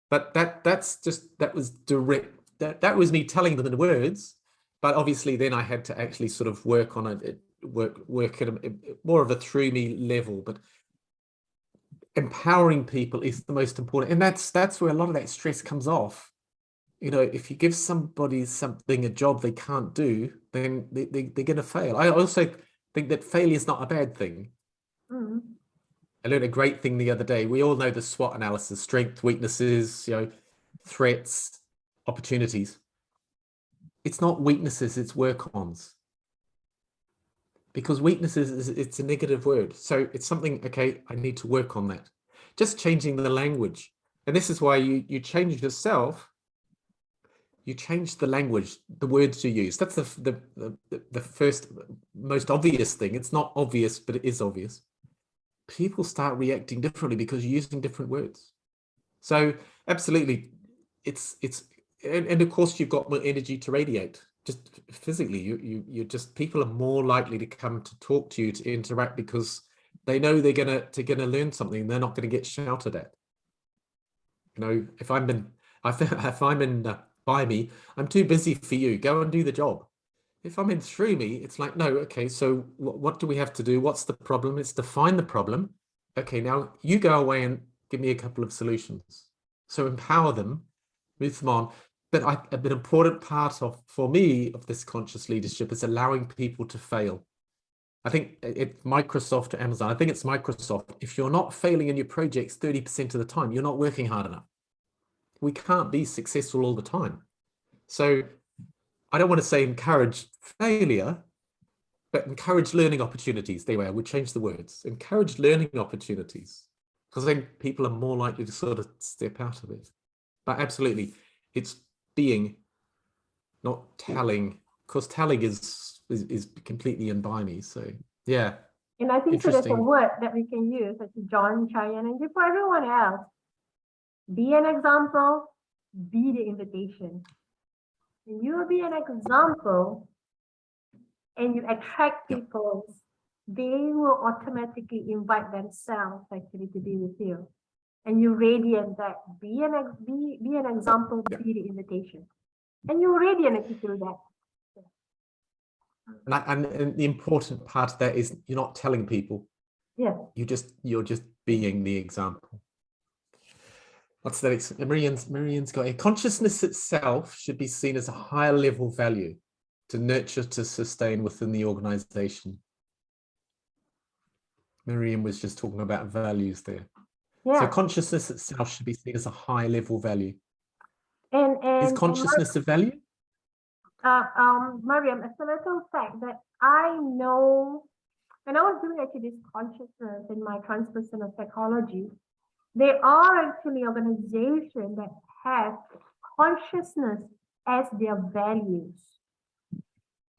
But that was direct. That was me telling them in words. But obviously, then I had to actually sort of work on it, work at more of a Through Me level. But empowering people is the most important, and that's where a lot of that stress comes off. You know, if you give somebody a job they can't do, then they're going to fail. I also think that failure is not a bad thing. mm, I learned a great thing the other day. We all know the SWOT analysis: strength, weaknesses, you know, threats, opportunities. It's not weaknesses, it's work-ons. Because weaknesses it's a negative word. So it's something, okay, I need to work on that. Just changing the language. And this is why you change yourself. You change the language, the words you use. That's the first most obvious thing. It's not obvious, but it is obvious. People start reacting differently because you're using different words. So absolutely, it's and of course you've got more energy to radiate. Just physically, you just people are more likely to come to talk to you, to interact, because they know they're gonna learn something. They're not gonna get shouted at. You know, if I'm in by me, I'm too busy for you. Go and do the job. If I'm in Through Me, it's like, no, okay, so what do we have to do? What's the problem? It's define the problem. Okay, now you go away and give me a couple of solutions. So empower them, move them on. But an important part for me of this conscious leadership is allowing people to fail. I think it's Microsoft or Amazon. I think it's Microsoft. If you're not failing in your projects 30% of the time, you're not working hard enough. We can't be successful all the time. So I don't want to say encourage failure, but encourage learning opportunities. There we are. We'll change the words. Encourage learning opportunities, because then people are more likely to sort of step out of it. But absolutely, it's being, not telling, because telling is completely unbinding. So yeah, and I think so there's a interesting. word that we can use, such as John, Cheyenne, and for everyone else. Be an example, be the invitation. And you will be an example and you attract Yep. people, they will automatically invite themselves actually to be with you. And you radiate that. Be an example, Yep. be the invitation. And you radiate if you do that. And the important part of that is you're not telling people. Yeah. You're just being the example. What's that? Marianne's got a consciousness itself should be seen as a higher level value to nurture, to sustain within the organization. Marianne was just talking about values there. Yeah. So consciousness itself should be seen as a high level value. And Is consciousness a value? Mariam, as a matter of fact that I know, when I was doing actually this consciousness in my transpersonal psychology, there are actually organizations that have consciousness as their values.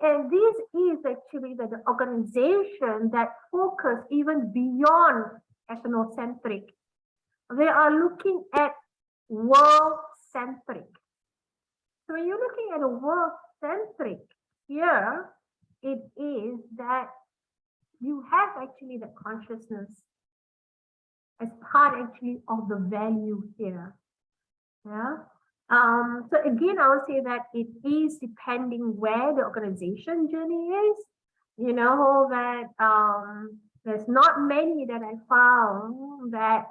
And this is actually the organization that focus even beyond ethnocentric. They are looking at world-centric. So when you're looking at a world-centric, here it is that you have actually the consciousness as part actually of the value here. Yeah. So again, I would say that it is depending where the organization journey is. You know that there's not many that I found that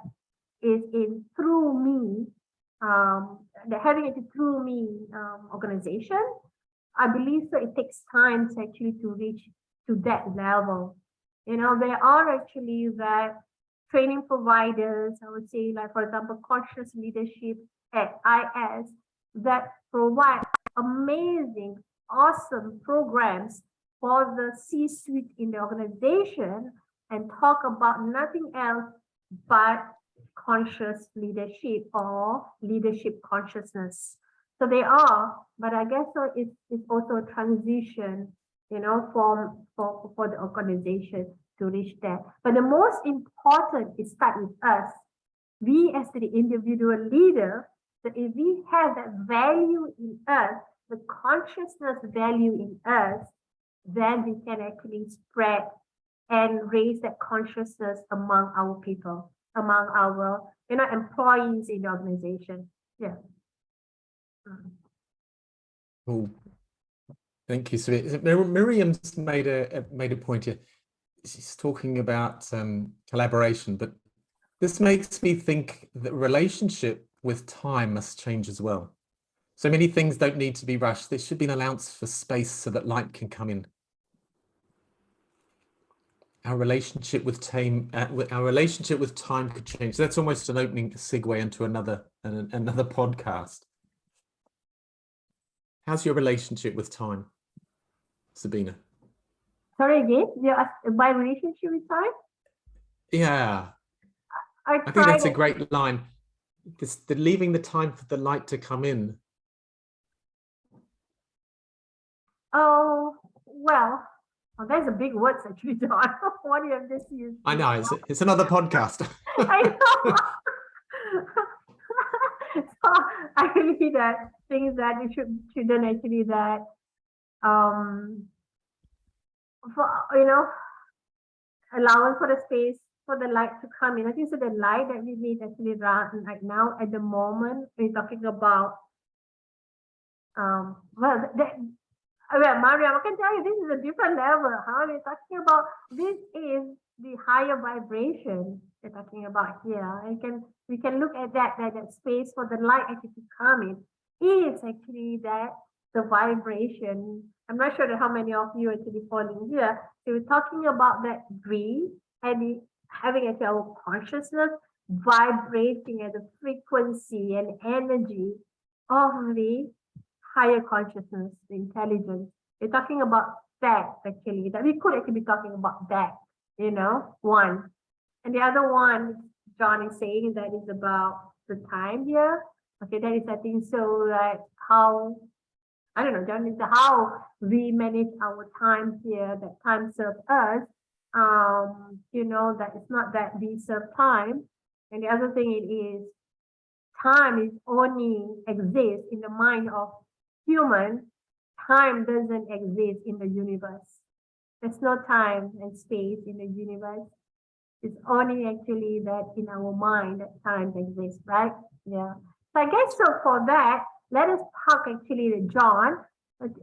is in Through Me, the having it Through Me organization. I believe so. It takes time to actually to reach to that level. You know, there are actually that training providers, I would say, like, for example, Conscious Leadership at IS, that provide amazing, awesome programs for the C-suite in the organization and talk about nothing else but conscious leadership or leadership consciousness. So they are, but I guess so it's also a transition, you know, for the organization to reach that. But the most important is start with us. We as the individual leader, that if we have that value in us, the consciousness value in us, then we can actually spread and raise that consciousness among our people, among our, you know, employees in the organization. Yeah. Well, thank you. So Miriam's made a point here. She's talking about collaboration, but this makes me think that relationship with time must change as well. So many things don't need to be rushed. There should be an allowance for space so that light can come in. Our relationship with time, could change. That's almost an opening segue into another podcast. How's your relationship with time, Sabina? Sorry again, you asked my relationship with time? Yeah, I think that's a great line. The leaving the time for the light to come in. Oh, well, there's a big words actually, John. What do you have this used? I know, it's another podcast. I know. So I really that things that you shouldn't actually that for, you know, allowance for the space for the light to come in. I think so the light that we need actually right now at the moment, we're talking about well, Mariam, I can tell you this is a different level. How we're talking about this is the higher vibration we're talking about here. We can look at that space for the light actually to come in is actually that the vibration. I'm not sure how many of you actually falling here. So we're talking about that breathe and having actually our consciousness vibrating at the frequency and energy of the higher consciousness, the intelligence. We're talking about that actually, that we could actually be talking about that, you know, one. And the other one, John is saying that is about the time here. Okay, that is, I think, so like how, I don't know, John, is how we manage our time here, that time serves us. You know, that it's not that we serve time. And the other thing it is, time is only exists in the mind of human. Time doesn't exist in the universe. There's no time and space in the universe. It's only actually that in our mind that time exists, right? Yeah. So I guess so for that, let us talk actually to John.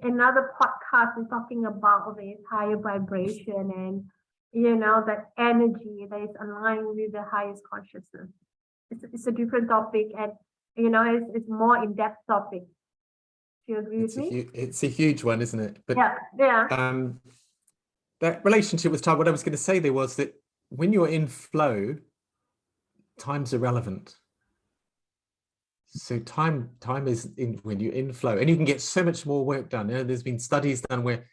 Another podcast is talking about this higher vibration and, you know, that energy that is aligned with the highest consciousness. It's a different topic, and, you know, it's more in-depth topic. Do you agree with me? It's a huge one, isn't it? But yeah. That relationship with time, what I was going to say there was that when you're in flow, time's irrelevant. So time is in when you're in flow, and you can get so much more work done. You know, there's been studies done where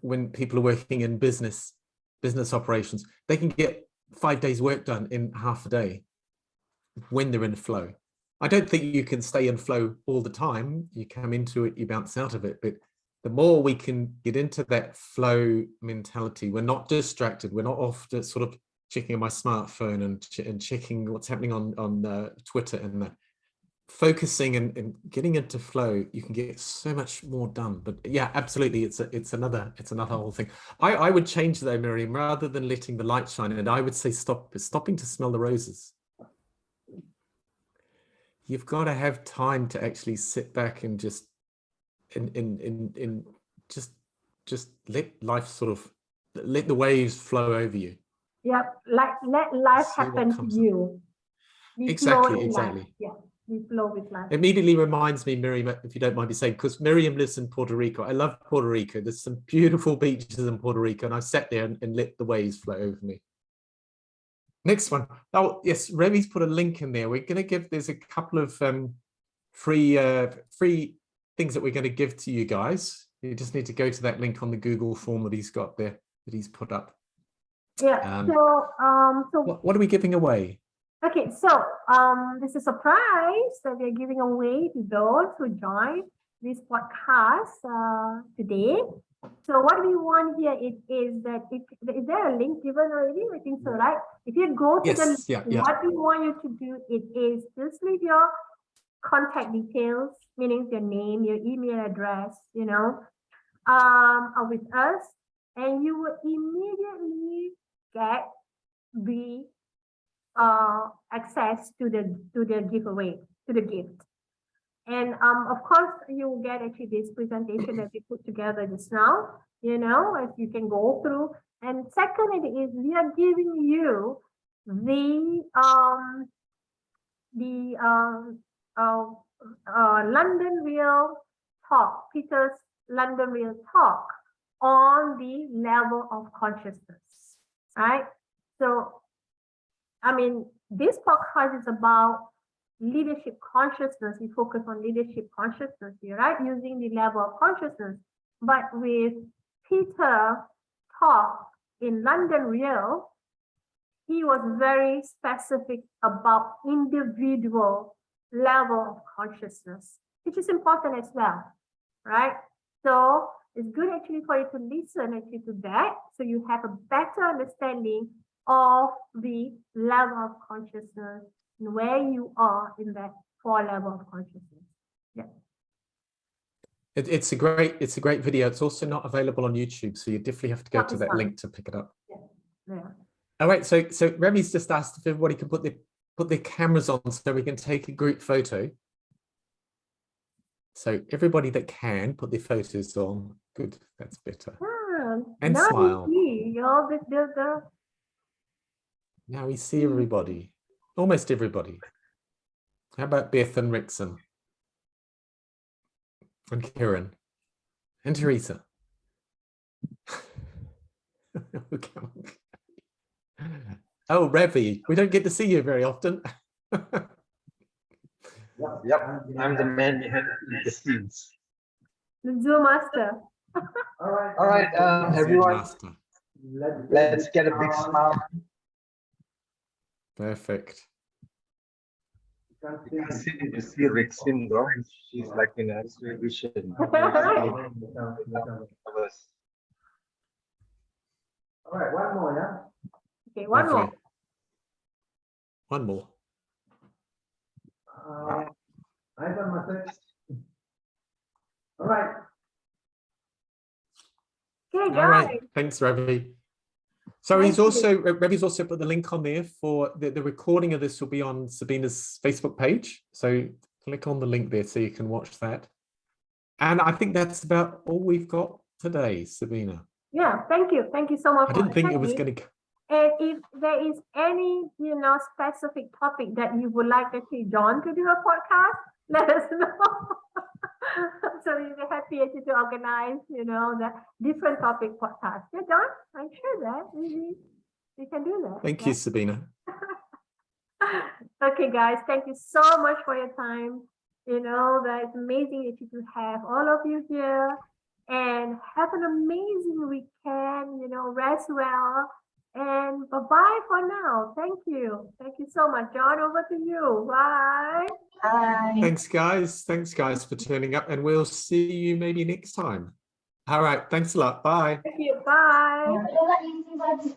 when people are working in business operations, they can get 5 days work done in half a day when they're in flow. I don't think you can stay in flow all the time. You come into it, you bounce out of it. But the more we can get into that flow mentality, we're not distracted. We're not off to sort of checking on my smartphone and checking what's happening on Twitter and that. Focusing and getting into flow, you can get so much more done. But yeah, absolutely, it's another whole thing. I would change though, Miriam, rather than letting the light shine, and I would say stopping to smell the roses. You've got to have time to actually sit back and just just let life sort of let the waves flow over you. Yeah, like let life happen to you. Exactly. Life. Yeah. we flow with life. Immediately reminds me, Miriam, if you don't mind me saying, because Miriam lives in Puerto Rico. I love Puerto Rico. There's some beautiful beaches in Puerto Rico, and I've sat there and let the waves flow over me. Next one. Oh, yes, Revi's put a link in there. We're going to give, there's a couple of free things that we're going to give to you guys. You just need to go to that link on the Google form that he's got there, that he's put up. Yeah. What are we giving away? Okay, so this is a surprise that we're giving away to those who join this podcast today. So what we want here is that is there a link given already? I think so, right? If you go to the link, what we want you to do is just leave your contact details, meaning your name, your email address, you know, with us, and you will immediately get the access to the giveaway, to the gift. And of course, you will get actually this presentation that we put together just now, you know, as you can go through. And second, it is we are giving you the London Real Talk, Peter's London Real Talk on the level of consciousness, right? So, I mean, this podcast is about leadership consciousness. We focus on leadership consciousness here, right? Using the level of consciousness. But with Peter Talk in London Real, he was very specific about individual level of consciousness, which is important as well, right? So it's good actually for you to listen actually to that, so you have a better understanding of the level of consciousness and where you are in that 4 level of consciousness. Yeah. It's a great video. It's also not available on YouTube, so you definitely have to go to that link to pick it up. Yeah. All right, so Remi's just asked if everybody can put their cameras on so we can take a group photo. So everybody that can put their photos on. Good, that's better. And smile. Now we see everybody, almost everybody. How about Beth and Rixon? And Karen? And Teresa? Oh, Ravi, we don't get to see you very often. Yep, I'm the man behind the scenes. The Zoom master. All right, everyone, let's get a big smile. Perfect. You can see Rixin, bro. She's like in a X-ray vision. All right, one more, yeah? Okay, one more. One more. I got my text. All right. Okay, All right, guys. thanks, Ravi. So Ravi's also put the link on there for the recording of this will be on Sabina's Facebook page. So click on the link there so you can watch that. And I think that's about all we've got today, Sabina. Yeah, thank you. Thank you so much. I didn't think it was going to. And if there is any, specific topic that you would like to see John to do a podcast, let us know. So we'll be happy to organize, the different topic podcast. Yeah, John, I'm sure that we can do that. Thank you, Sabina. Okay, guys, thank you so much for your time. That's amazing that you have all of you here, and have an amazing weekend. Rest well. And bye-bye for now. Thank you. Thank you so much. John, over to you. Bye. Bye. Thanks, guys, for turning up, and we'll see you maybe next time. All right. Thanks a lot. Bye. Thank you. Bye.